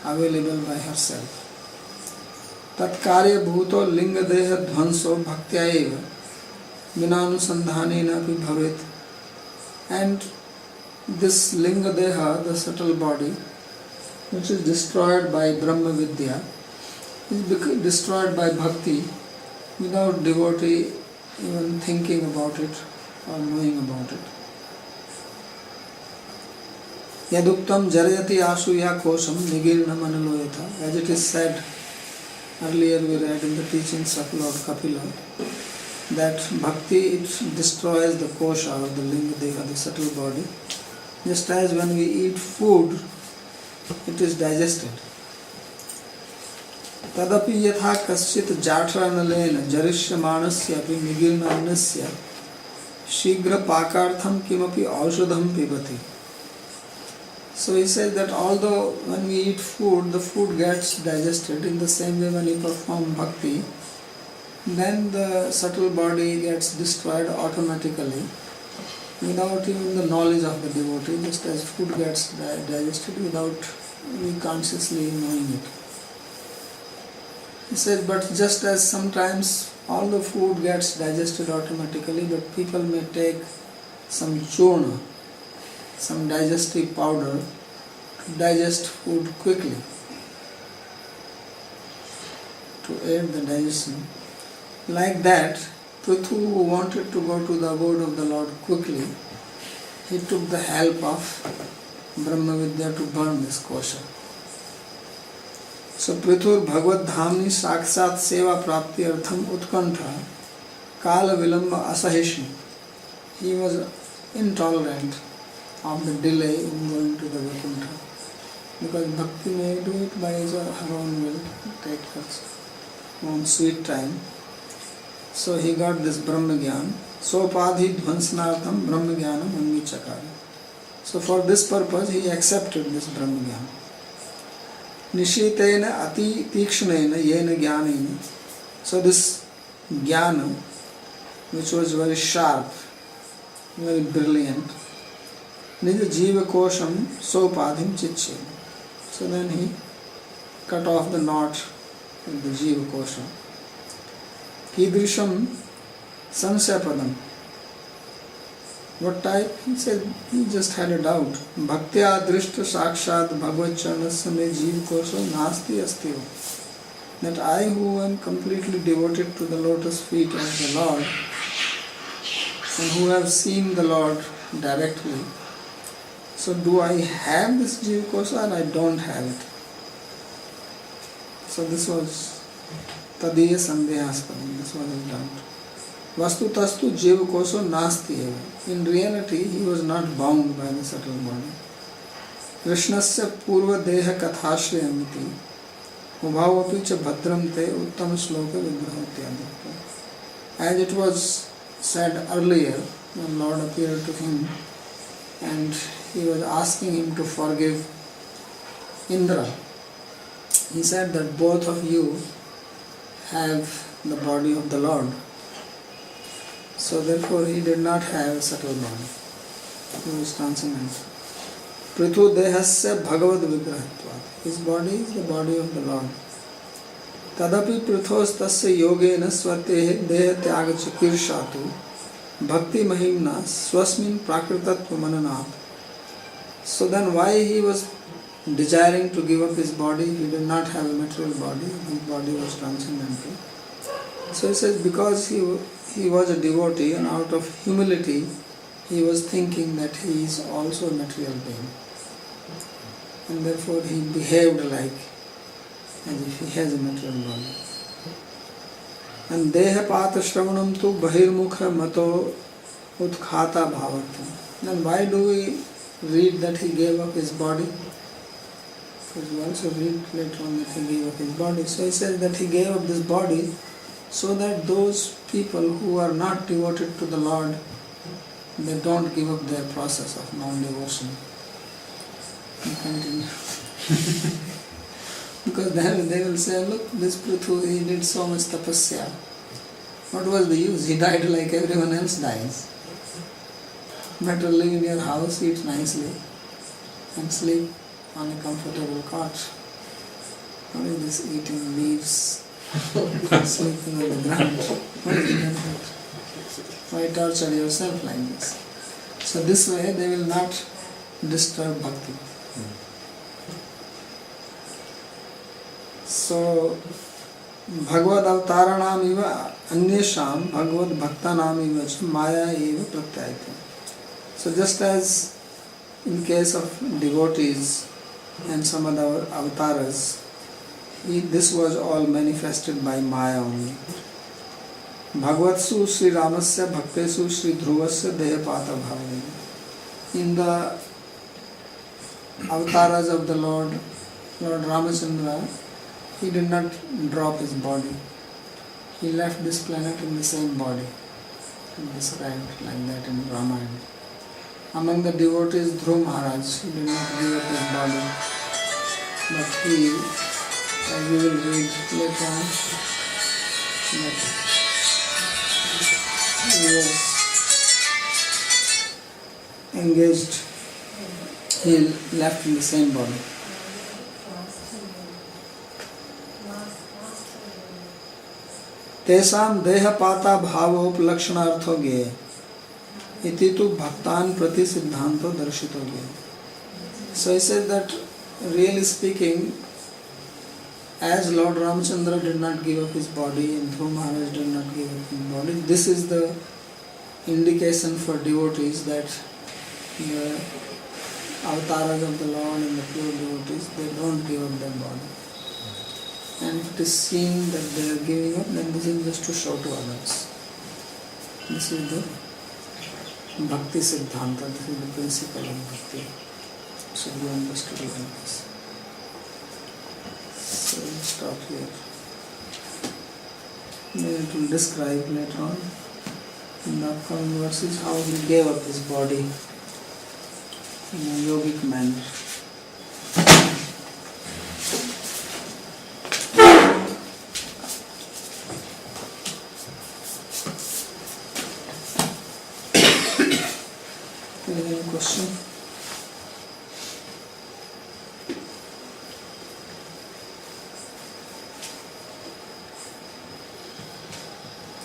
available by herself. Tatkarya bhuto linga deha dhvanso bhaktya eva vinanusandhanena api bhavet. And this linga deha, the subtle body, which is destroyed by brahma vidya, is destroyed by bhakti without devotee even thinking about it or knowing about it. Yaduktam jarayati asuya kosham nigirna manaloyatha. As it is said, earlier we read in the teachings of Lord Kapila, that bhakti, it destroys the kosha or the linga deha, the subtle body. Just as when we eat food, it is digested. Tadapi yatha kaschit jatranalena jarishyamaanasya api nigirna annasya shigra pakartham kimapi aushadham pibati. So he says that although when we eat food, the food gets digested, in the same way when we perform bhakti, then the subtle body gets destroyed automatically without even the knowledge of the devotee, just as food gets digested without we consciously knowing it. He said, but just as sometimes all the food gets digested automatically, but people may take some churna, some digestive powder to digest food quickly, to aid the digestion. Like that, Prithu, who wanted to go to the abode of the Lord quickly, he took the help of Brahma Vidya to burn this kosha. So Prithur Bhagavad Dhamni Sakshat Seva Prapti Artham Utkantha Kala Vilamba Asahishni. He was intolerant of the delay in going to the Vaikuntha, because bhakti may do it by her own will, take her own sweet time. So he got this Brahma Gyan. Sopadhi Dhvansnartham Brahma Gyanam Angichakara. So for this purpose he accepted this Brahma Gyan. Nishitena Ati Tikshnena Yena Gyanena. So this Gyana, which was very sharp, very brilliant, Nija Jiva Kosham Sopadhim Chiche. So then he cut off the knot in the Jiva Kosham. Kidrisham Sansapadam. What type? He said he just had a doubt. Bhaktya Drishta Sakshat Bhagavachanasya Jiva Kosha Nasti Astyo. That I, who am completely devoted to the lotus feet of the Lord and who have seen the Lord directly, so do I have this Jiva Kosha or I don't have it? So this was Tadiya Sandehaspadam. This was his doubt. Vastu tastu Jiva Kosha Nasti eva. In reality, he was not bound by the subtle body. Krishnasya Purva Deha Kathashriyamiti Ubhavapi cha Bhadram te Uttam Shloka Vigrahotyadi. As it was said earlier, when Lord appeared to him and he was asking him to forgive Indra, he said that both of you have the body of the Lord. So therefore he did not have a subtle body. He was transcendental. Prithu dehasya bhagavad vigrahatvat. His body is the body of the Lord. Tadapi prithos tasya yogena swatehe deha tyaga chakirshatu bhakti mahimna swasmin prakritatva mananat. So then why he was desiring to give up his body? He did not have a material body. His body was transcendental. So he says because he was a devotee and out of humility he was thinking that he is also a material being, and therefore he behaved like as if he has a material body. And dehapata shravanam tu bahirmukha mato utkhata bhavartam. Then why do we read that he gave up his body? Because we also read later on that he gave up his body. So he says that he gave up this body so that those people who are not devoted to the Lord, they don't give up their process of non-devotion. You continue. Because then they will say, look, this Prithu, he did so much tapasya. What was the use? He died like everyone else dies. Better live in your house, eat nicely, and sleep on a comfortable cot. What is this eating leaves, sleeping on the ground? What is the benefit? Why torture yourself like this? So this way they will not disturb bhakti. So Bhagavad Avtaranam iva anyesham Bhagavad Bhaktanam iva cha maya eva pratyayate. So just as in case of devotees and some other avatars, this was all manifested by Maya only. Bhagavatsu Sri Ramasya Bhaktesu Sri Dhruvasya Dehapata Bhavani. In the avatars of the Lord Ramachandra, he did not drop his body. He left this planet in the same body. Described like that in Ramayana. Among the devotees, Dhruv Maharaj, he did not give up his body, but he, as we will read later on, that he was engaged, he left in the same body. तेषां देहपाता भावोपलक्षणार्थो ज्ञेय इति तु भक्तान प्रति सिद्धांतो दर्शितो ज्ञेय. So he said that really speaking, as Lord Ramachandra did not give up his body and Dhruv Maharaj did not give up his body, this is the indication for devotees that the avatars of the Lord and the pure devotees, they don't give up their body. And if it is seen that they are giving up, then this is just to show to others. This is the Bhakti Siddhanta, this is the principle of Bhakti. Should be understood like this. So we'll stop here. Then it will describe later on in the upcoming verses how he gave up his body in a yogic manner. Any question?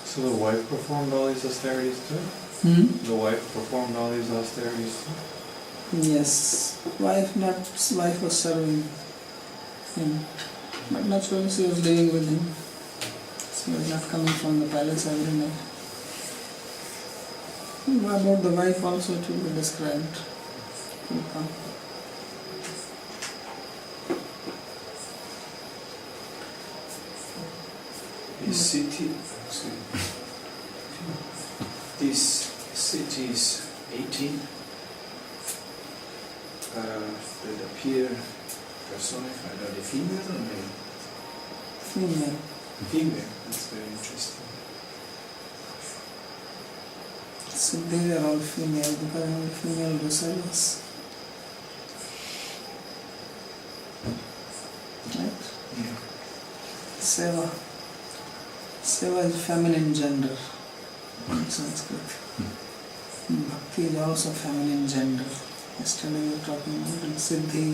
So the wife performed all these austerities too? The wife performed all these austerities too? Yes. Wife was serving him. But naturally she was living with him. She was not coming from the palace every night. About the wife also it will be described. This city is 18 that appear personified. Are they female or male? Female. Female, that's very interesting. So they are all female because all female Vasalas. Right? Yeah. Seva. Seva is feminine gender in Sanskrit. Bhakti is also feminine gender. Yesterday we were talking about it. Siddhi,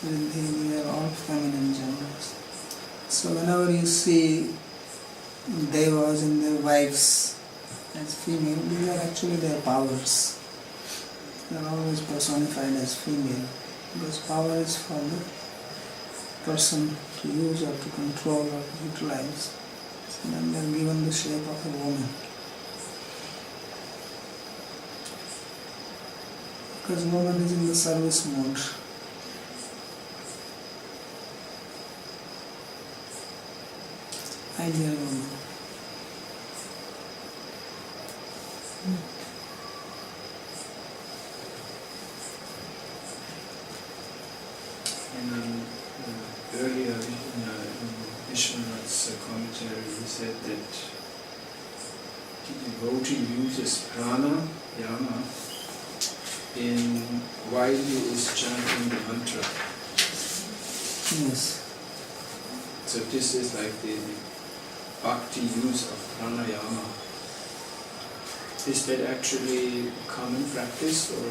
Riddhi, they are all feminine genders. So whenever you see devas and their wives as female, these are actually their powers. They are always personified as female because power is for the person to use or to control or to utilize. So then they are given the shape of a woman. Because woman is in the service mode. Ideal woman. And earlier in Vishwanath's commentary, he said that the devotee uses prana, yama, while he is chanting the mantra. Yes. So this is like the bhakti use of pranayama. Is that actually common practice, or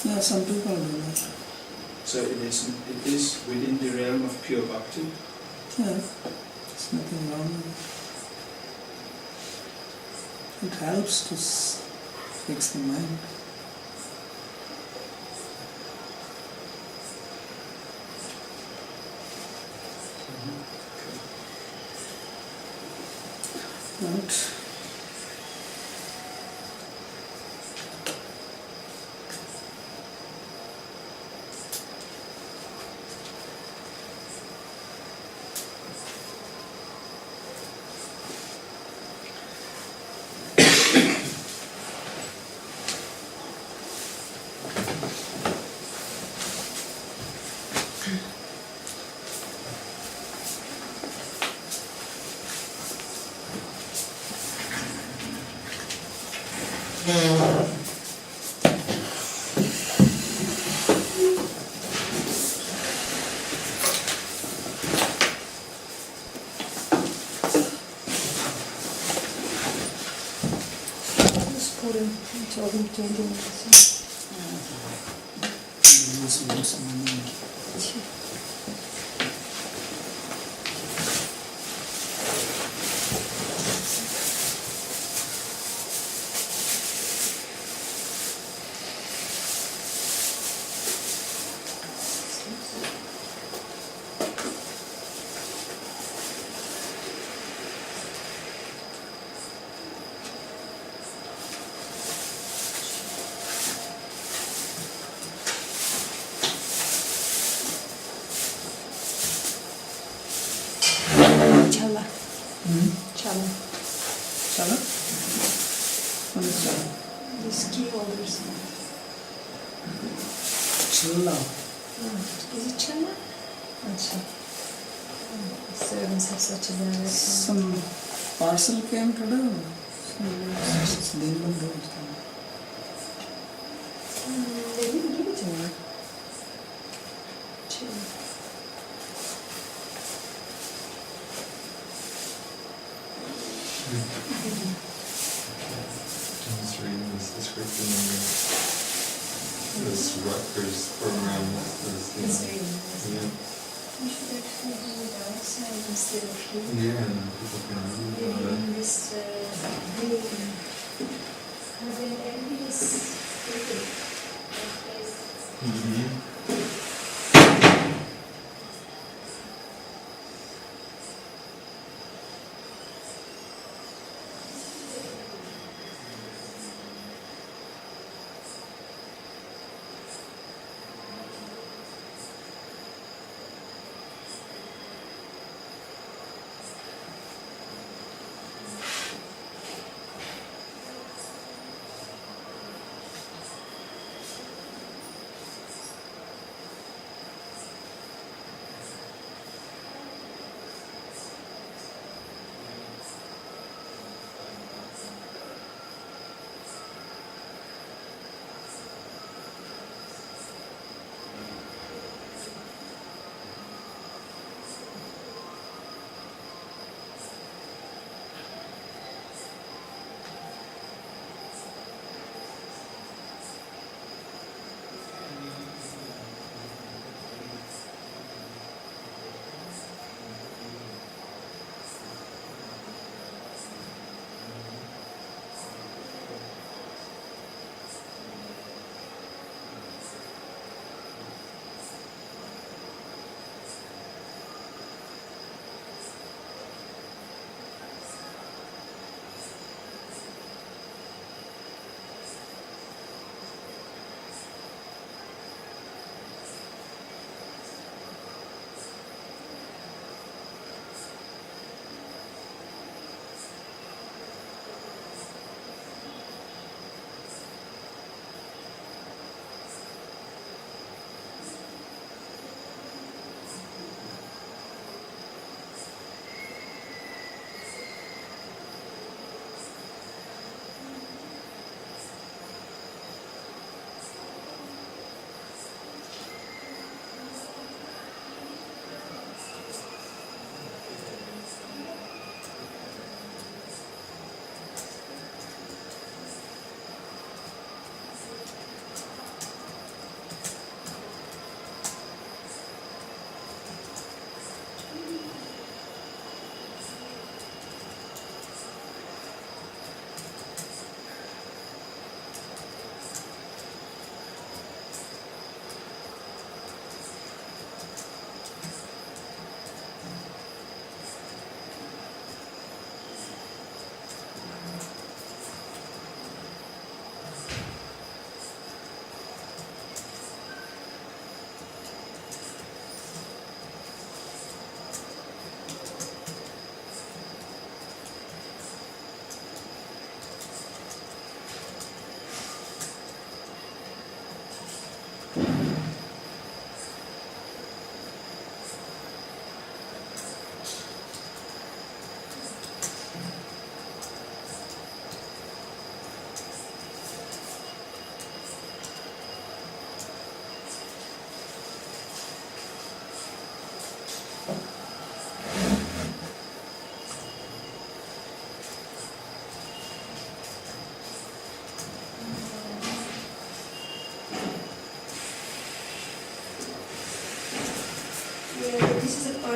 Yeah, some people do that. so it is within the realm of pure bhakti? Yeah, there's nothing wrong with it. It helps to fix the mind. Right. Just put him until he can do it. Chala. Chala. Chala? What is chala? These key holders. Chilla. Is it chala? Acha. Servants have such a bad record. Some parcel came today. It's Dingle Road. They didn't give it to me. Chala. I'm just reading this description of this Rutgers program. It's very nice. Yeah. You should actually do it outside instead of here. Yeah, and people can read Maybe about it. in this green. And then every is pretty. Mm-hmm.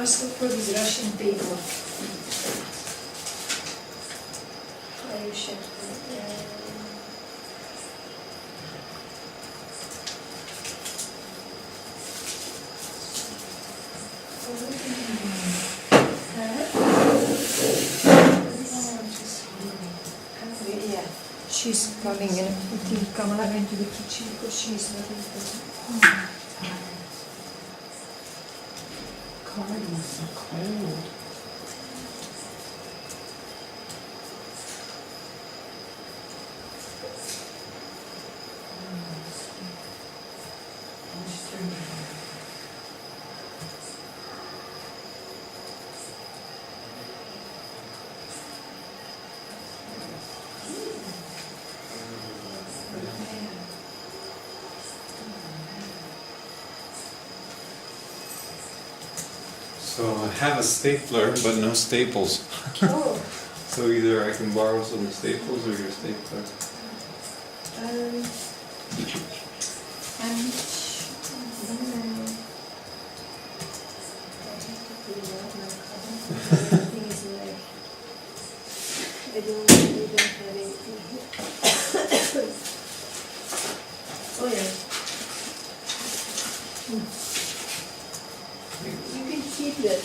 must look for these Russian people. She's coming in. I think Kamala went to the kitchen because she's not in the God, it's so cold. So I have a stapler, but no staples. Oh. So either I can borrow some staples or your stapler. Oh yeah. You can keep that.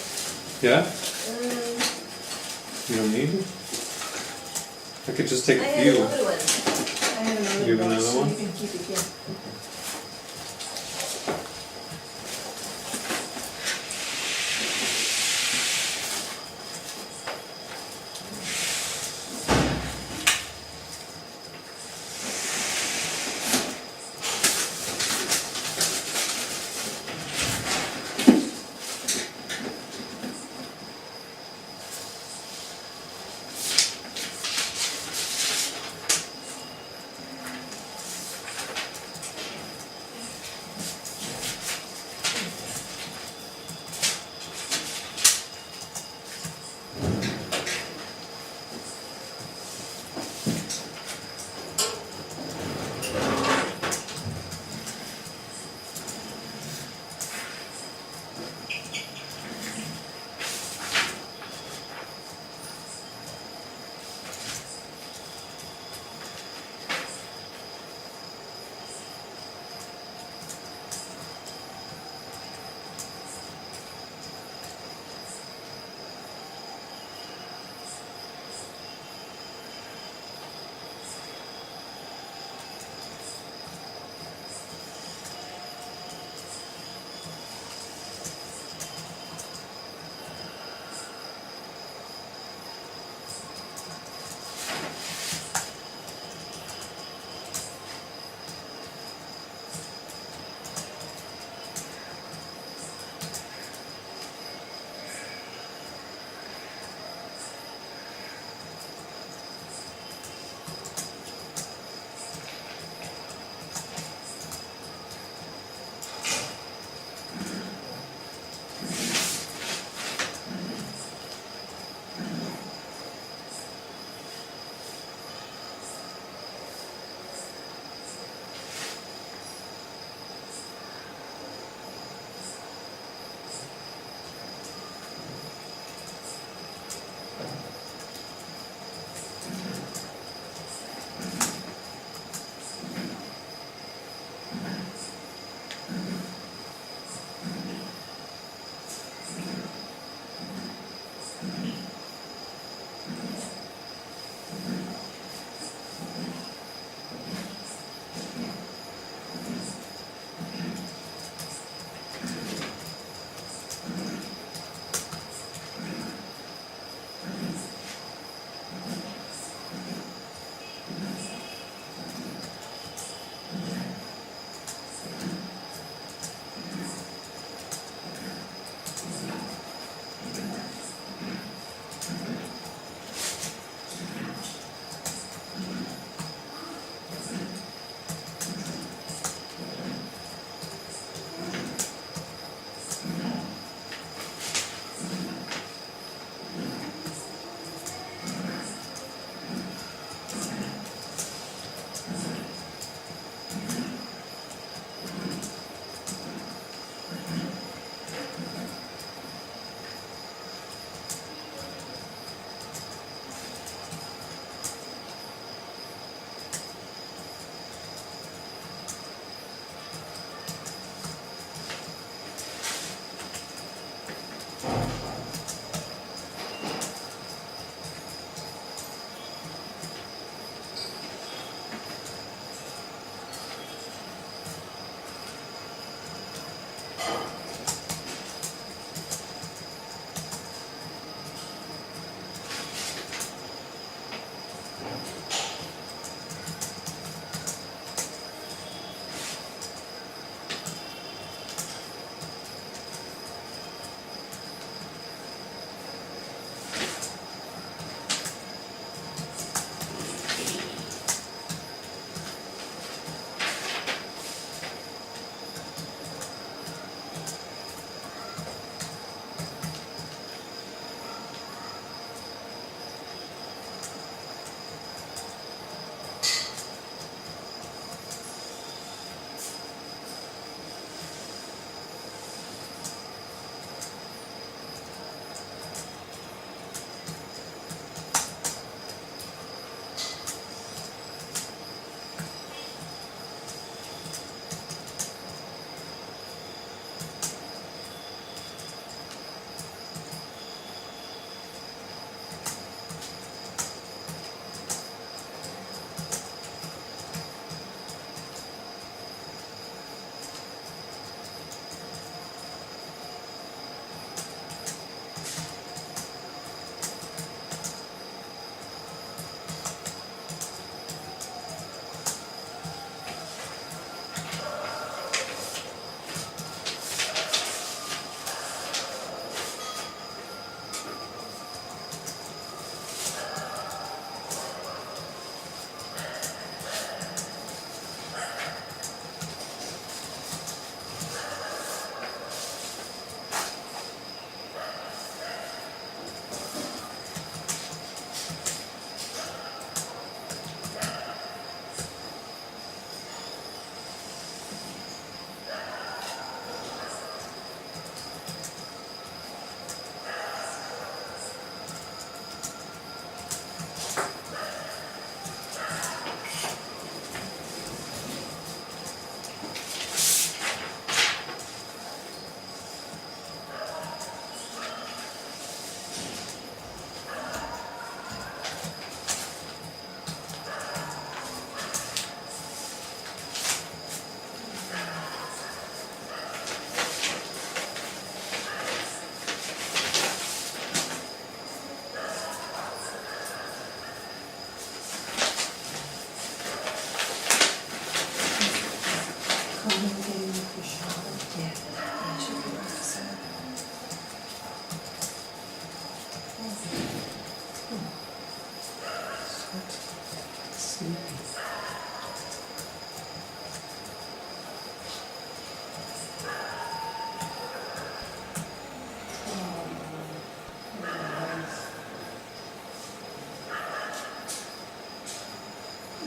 Yeah? You don't need it? I could just take I a have few. another one. I have another You have box, another so one? you can keep it, yeah.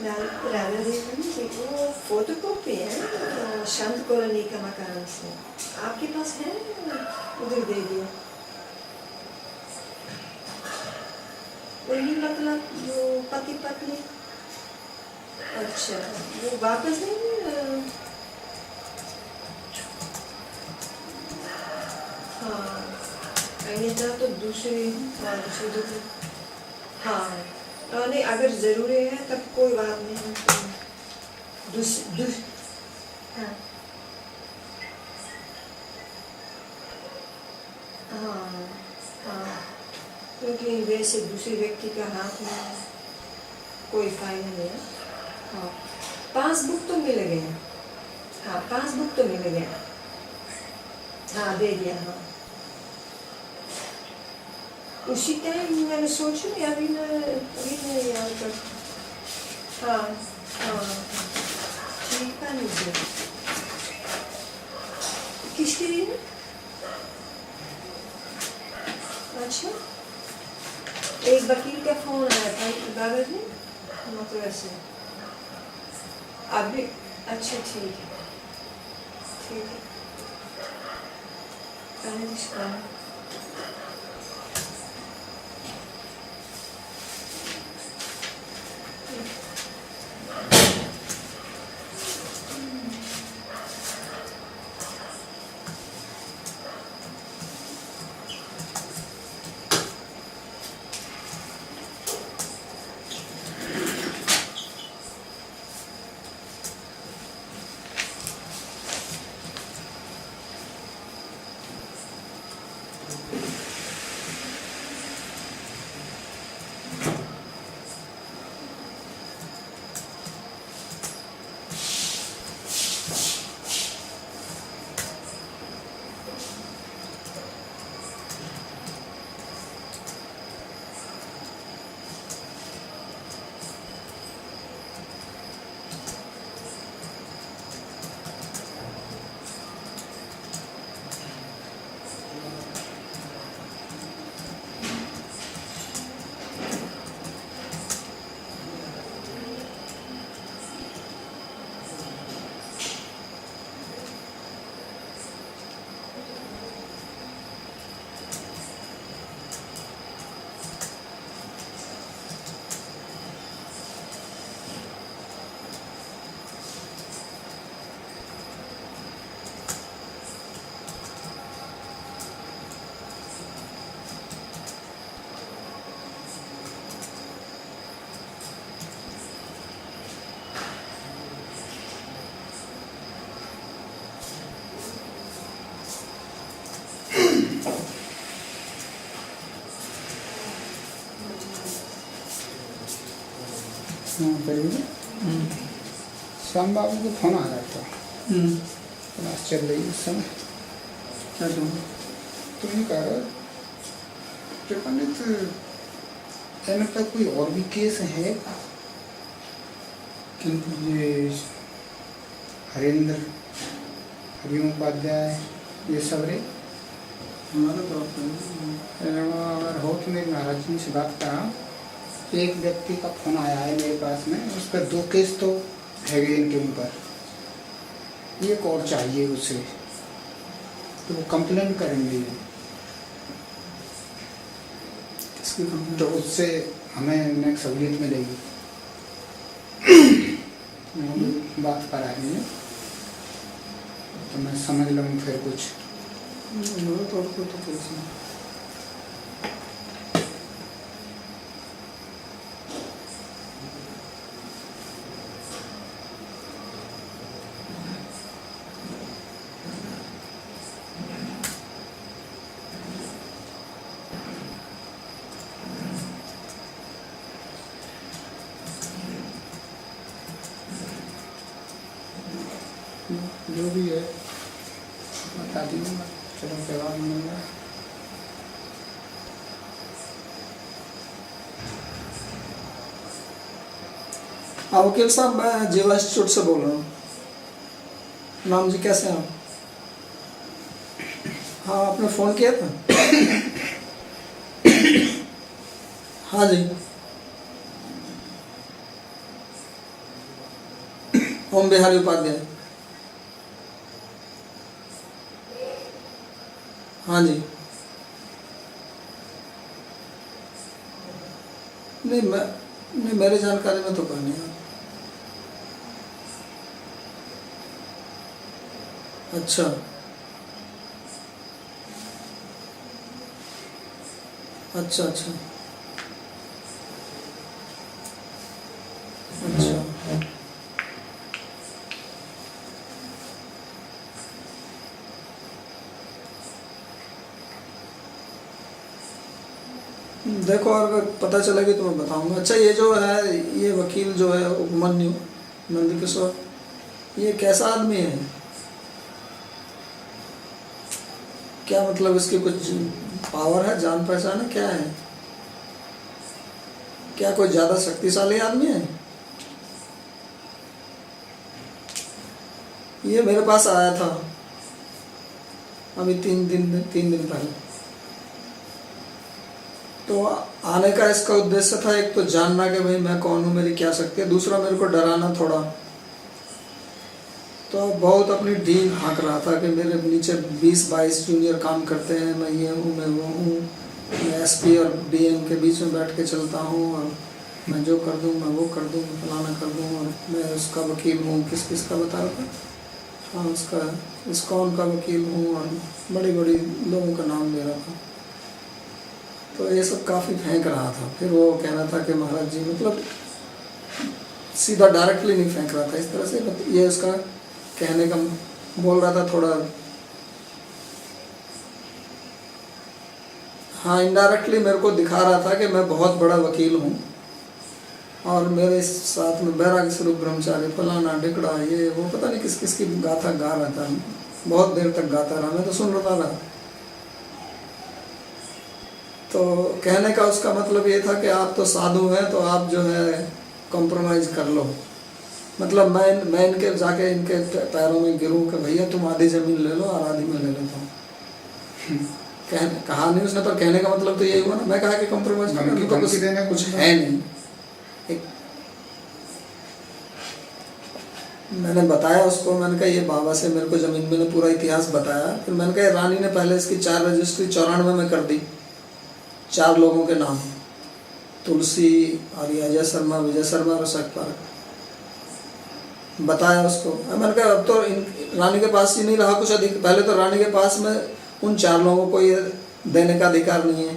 Radha Devi जी वो photocopy है शांत colony का मकान से। आपके पास है? उधर दे दिया। वही मतलब जो पति पत्नी। अच्छा वो वापस नहीं। हाँ अन्यथा तो दूसरी हाँ नहीं अगर ज़रूरी है तब कोई बात नहीं है। हाँ हाँ हाँ क्योंकि वैसे दूसरे व्यक्ति का हाथ में कोई फायदा नहीं है। हाँ पासबुक तो मिल गया। हाँ पासबुक तो मिल गया। हाँ दे दिया। हाँ उसी टाइम मैंने सोचा अभी नहीं याद कर। हाँ हाँ ठीक है मुझे किसके लिए? अच्छा एक वकील का फोन आया था दादा जी मतलब ऐसे अभी। अच्छा ठीक है ठीक है श्याम बाबू को फोन आ रहा था। क्लास चल रही उस समय। क्या कहूँ तो नहीं कह रहा पंडित एन तक कोई और भी केस है किंतु ये हरेंद्र हरिओम उपाध्याय ये सब रे हमारा तो अगर हो तो मेरी महाराज जी से बात करा। एक व्यक्ति का फोन आया है मेरे पास में उस पर 2 केस तो है इनके ऊपर एक और चाहिए उसे तो वो कंप्लेन करेंगे तो उससे हमें नेक्स्ट सहूलियत मिलेगी। बात कर रही है तो मैं समझ लूँ फिर कुछ तो कैसे जो भी है बता दीजिएगा। चलो जवाब मिल रहा है। हाँ वकील साहब मैं जिला इंस्टीट्यूट से बोल रहा हूँ। नाम जी कैसे हैं आप? हाँ आपने फ़ोन किया था? हाँ जी ओम बिहारी उपाध्याय। हाँ जी। नहीं, मेरे जानकारी में तो कोई नहीं है। अच्छा। अच्छा अच्छा अच्छा। देखो, अगर पता चलेगी तो मैं बताऊंगा। अच्छा, ये जो है, ये वकील जो है उपमन्यु नंदकिशोर, ये कैसा आदमी है? क्या मतलब इसकी कुछ पावर है, जान पहचान है, क्या है? क्या कोई ज्यादा शक्तिशाली आदमी है? ये मेरे पास आया था अभी 3 दिन पहले। तो आने का इसका उद्देश्य था, एक तो जानना कि भाई मैं कौन हूँ, मेरी क्या शक्ति है, दूसरा मेरे को डराना थोड़ा। तो बहुत अपनी ढील हाँक रहा था कि मेरे नीचे 20-22 जूनियर काम करते हैं, मैं ये हूँ, मैं वो हूँ, मैं एसपी और डीएम के बीच में बैठ के चलता हूँ, और मैं जो कर दूँ मैं वो कर दूँ, फलाना कर दूँ, और मैं उसका वकील हूँ। किस का बता रहा था? हाँ, उसका इस्कॉन का वकील हूँ, और बड़ी बड़ी लोगों का नाम ले रहा था। तो ये सब काफ़ी फेंक रहा था। फिर वो कह रहा था कि महाराज जी, मतलब सीधा डायरेक्टली नहीं फेंक रहा था इस तरह से, ये उसका कहने का बोल रहा था थोड़ा। हाँ, इनडायरेक्टली मेरे को दिखा रहा था कि मैं बहुत बड़ा वकील हूँ, और मेरे साथ में बैरागी स्वरूप ब्रह्मचारी, फलाना ढिकड़ा, ये वो, पता नहीं किस किस की गाथा गा रहा था। बहुत देर तक गाता रहा, मैं तो सुन रहा था। तो कहने का उसका मतलब ये था कि आप तो साधु हैं, तो आप जो है कॉम्प्रोमाइज़ कर लो। मतलब मैं इनके जाके इनके पैरों में गिरूं कि भैया तुम आधी ज़मीन ले लो और आधी मैं ले लेता हूँ। कहा नहीं उसने, पर कहने का मतलब तो यही हुआ ना। मैं कहा कि कॉम्प्रोमाइज़ करने तो कुछ है नहीं। मैंने बताया उसको, मैंने कहा ये बाबा से मेरे को ज़मीन में ने पूरा इतिहास बताया। फिर मैंने कहा रानी ने पहले इसकी 4 रजिस्ट्री 94 में कर दी, 4 लोगों के नाम, तुलसी और अजय शर्मा, विजय शर्मा और सकपाल। बताया उसको। मैंने कहा अब तो रानी के पास ही नहीं रहा कुछ अधिक। पहले तो रानी के पास में उन 4 लोगों को ये देने का अधिकार नहीं है,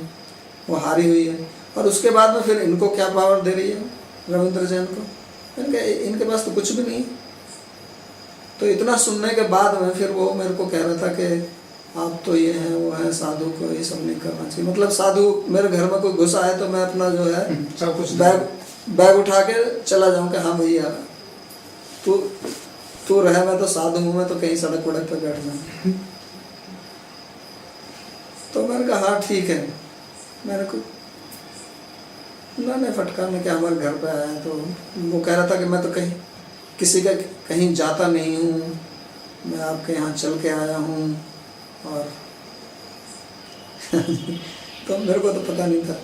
वो हारी हुई है। और उसके बाद में फिर इनको क्या पावर दे रही है, रविंद्र जैन को? मैंने कहा इनके पास तो कुछ भी नहीं। तो इतना सुनने के बाद में फिर वो मेरे को कह रहा था कि आप तो ये हैं वो हैं, साधु को ये सब नहीं करना चाहिए। मतलब साधु मेरे घर में कोई घुसा है तो मैं अपना जो है सब कुछ बैग उठा के चला जाऊँ कि हाँ भैया तू रहे, मैं तो साधु हूँ, मैं तो कहीं सड़क वड़क पर बैठ जाऊँ। तो मैंने कहा हाँ ठीक है। मेरे को नहीं फटकारने के हमारे घर पे आया, तो वो कह रहा था कि मैं तो कहीं किसी का कहीं जाता नहीं हूँ, मैं आपके यहाँ चल के आया हूँ। और तो मेरे को तो पता नहीं था।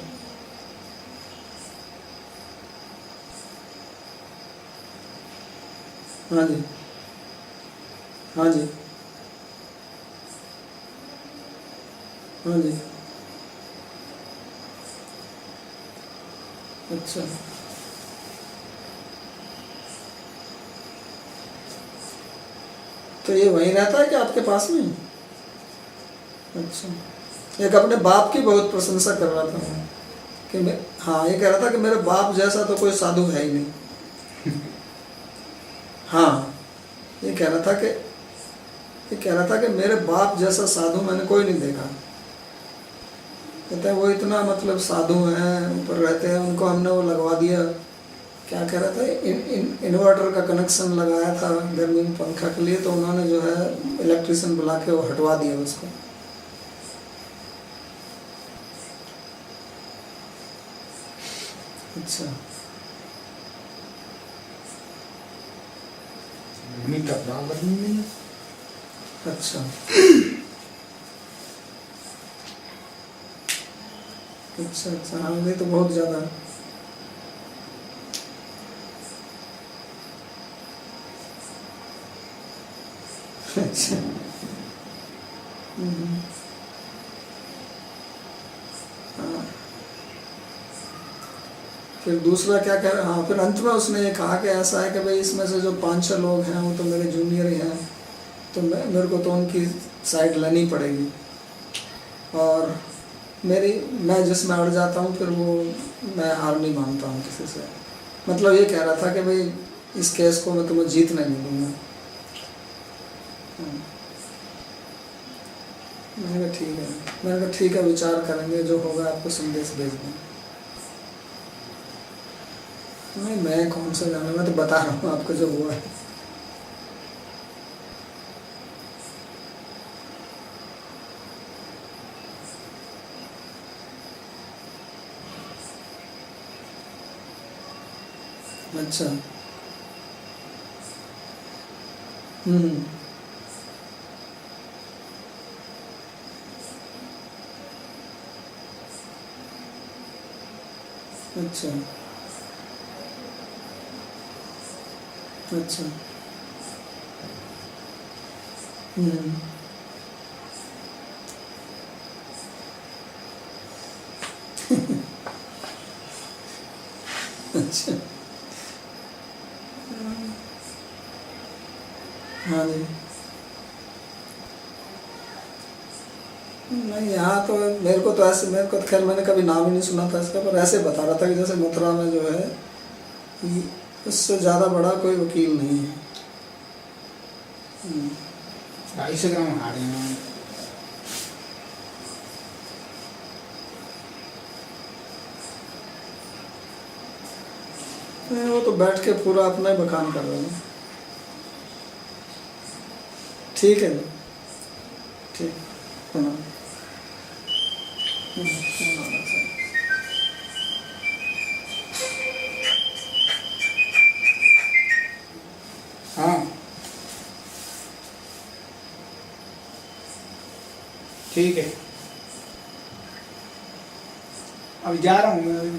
हाँ जी, हाँ जी, हाँ जी। अच्छा, तो ये वहीं रहता है कि आपके पास में? अच्छा। एक अपने बाप की बहुत प्रशंसा कर रहा था कि मैं, हाँ, ये कह रहा था कि मेरे बाप जैसा तो कोई साधु है ही नहीं। हाँ, ये कह रहा था कि मेरे बाप जैसा साधु मैंने कोई नहीं देखा। कहते हैं वो इतना मतलब साधु हैं, ऊपर रहते हैं, उनको हमने वो लगवा दिया, क्या कह रहा था, इन्वर्टर का कनेक्शन लगाया था गर्मी में पंखा के लिए, तो उन्होंने जो है इलेक्ट्रिशियन बुला के वो हटवा दिया उसको। अच्छा, मीटर बराबर नहीं है। अच्छा, अच्छा, अच्छा। हाँ, ये तो बहुत ज़्यादा है। अच्छा। हाँ। फिर दूसरा क्या कह रहा, हाँ फिर अंत में उसने ये कहा कि ऐसा है कि भाई इसमें से जो 5-6 लोग हैं वो तो मेरे जूनियर ही हैं, तो मेरे को तो उनकी साइड लेनी पड़ेगी, और मैं जिसमें अड़ जाता हूँ फिर वो मैं हार नहीं मानता हूँ किसी से। मतलब ये कह रहा था कि भाई इस केस को मैं तुम्हें जीतने नहीं दूंगा। मैंने कहा ठीक है, मैंने कहा ठीक है, विचार करेंगे, जो होगा आपको संदेश भेज दें। नहीं मैं कौन सा जाना, मैं तो बता रहा हूँ आपको जो हुआ है। अच्छा। हम्म। अच्छा अच्छा। हम्म। अच्छा। हाँ जी। नहीं यहाँ तो मेरे को तो ऐसे, मेरे को तो खैर मैंने कभी नाम ही नहीं सुना था इसका, पर ऐसे बता रहा था कि जैसे मथुरा में जो है उससे ज़्यादा बड़ा कोई वकील नहीं है। 250 ग्राम हारे हैं। नहीं, वो तो बैठ के पूरा अपना ही बखान कर रहे हैं। ठीक है, ठीक, प्रणाम। हाँ ठीक है, अभी जा रहा हूँ मैं, अभी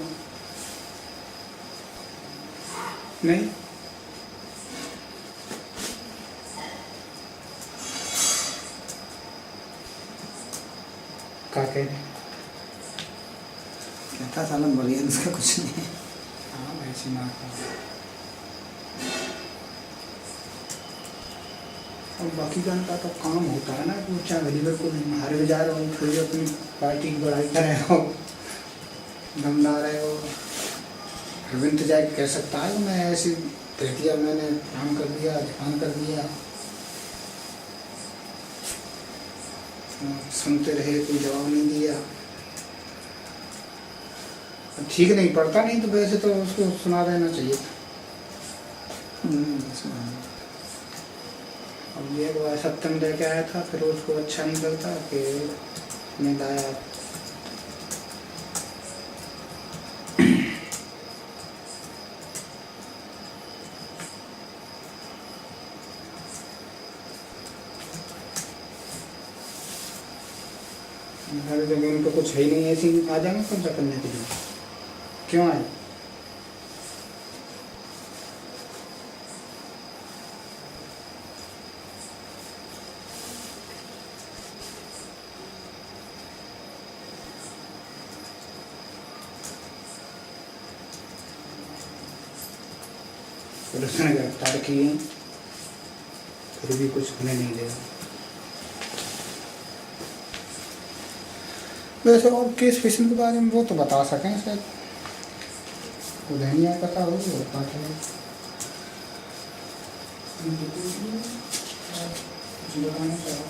नहीं। क्या कह रहे हैं? कहता सालम बढ़िया, इसका कुछ नहीं है। हाँ वैसे ना और बाकी का इनका तो काम होता है ना कि वो चाहे गरीबर को नहीं हारे में जा रहे हो, फिर भी अपनी पार्टी की बड़ाई कर रहे हो, दम ला रहे हो। अरविंद जाए कह सकता है कि मैं ऐसे कह दिया, मैंने काम कर दिया, ध्यान कर दिया, सुनते रहे, कोई जवाब नहीं दिया। ठीक नहीं पड़ता, नहीं तो वैसे तो उसको सुना देना चाहिए था। अब ये वो सत्यम लेके आया था, फिर उसको अच्छा नहीं लगता कि मैं लाया। हर जगह उनको कुछ है ही नहीं, ऐसे ही आ जाएंगे कब्जा करने के लिए। क्यों आए? पुलिस ने गिरफ्तार किए, फिर भी कुछ होने नहीं दिया। वैसे और केस फिशिंग के बारे में वो तो बता सकें शायद, उन्हें नहीं पता होगी, वो बात है। कुछ बताना चाहो?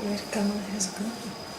Where Kamal has gone.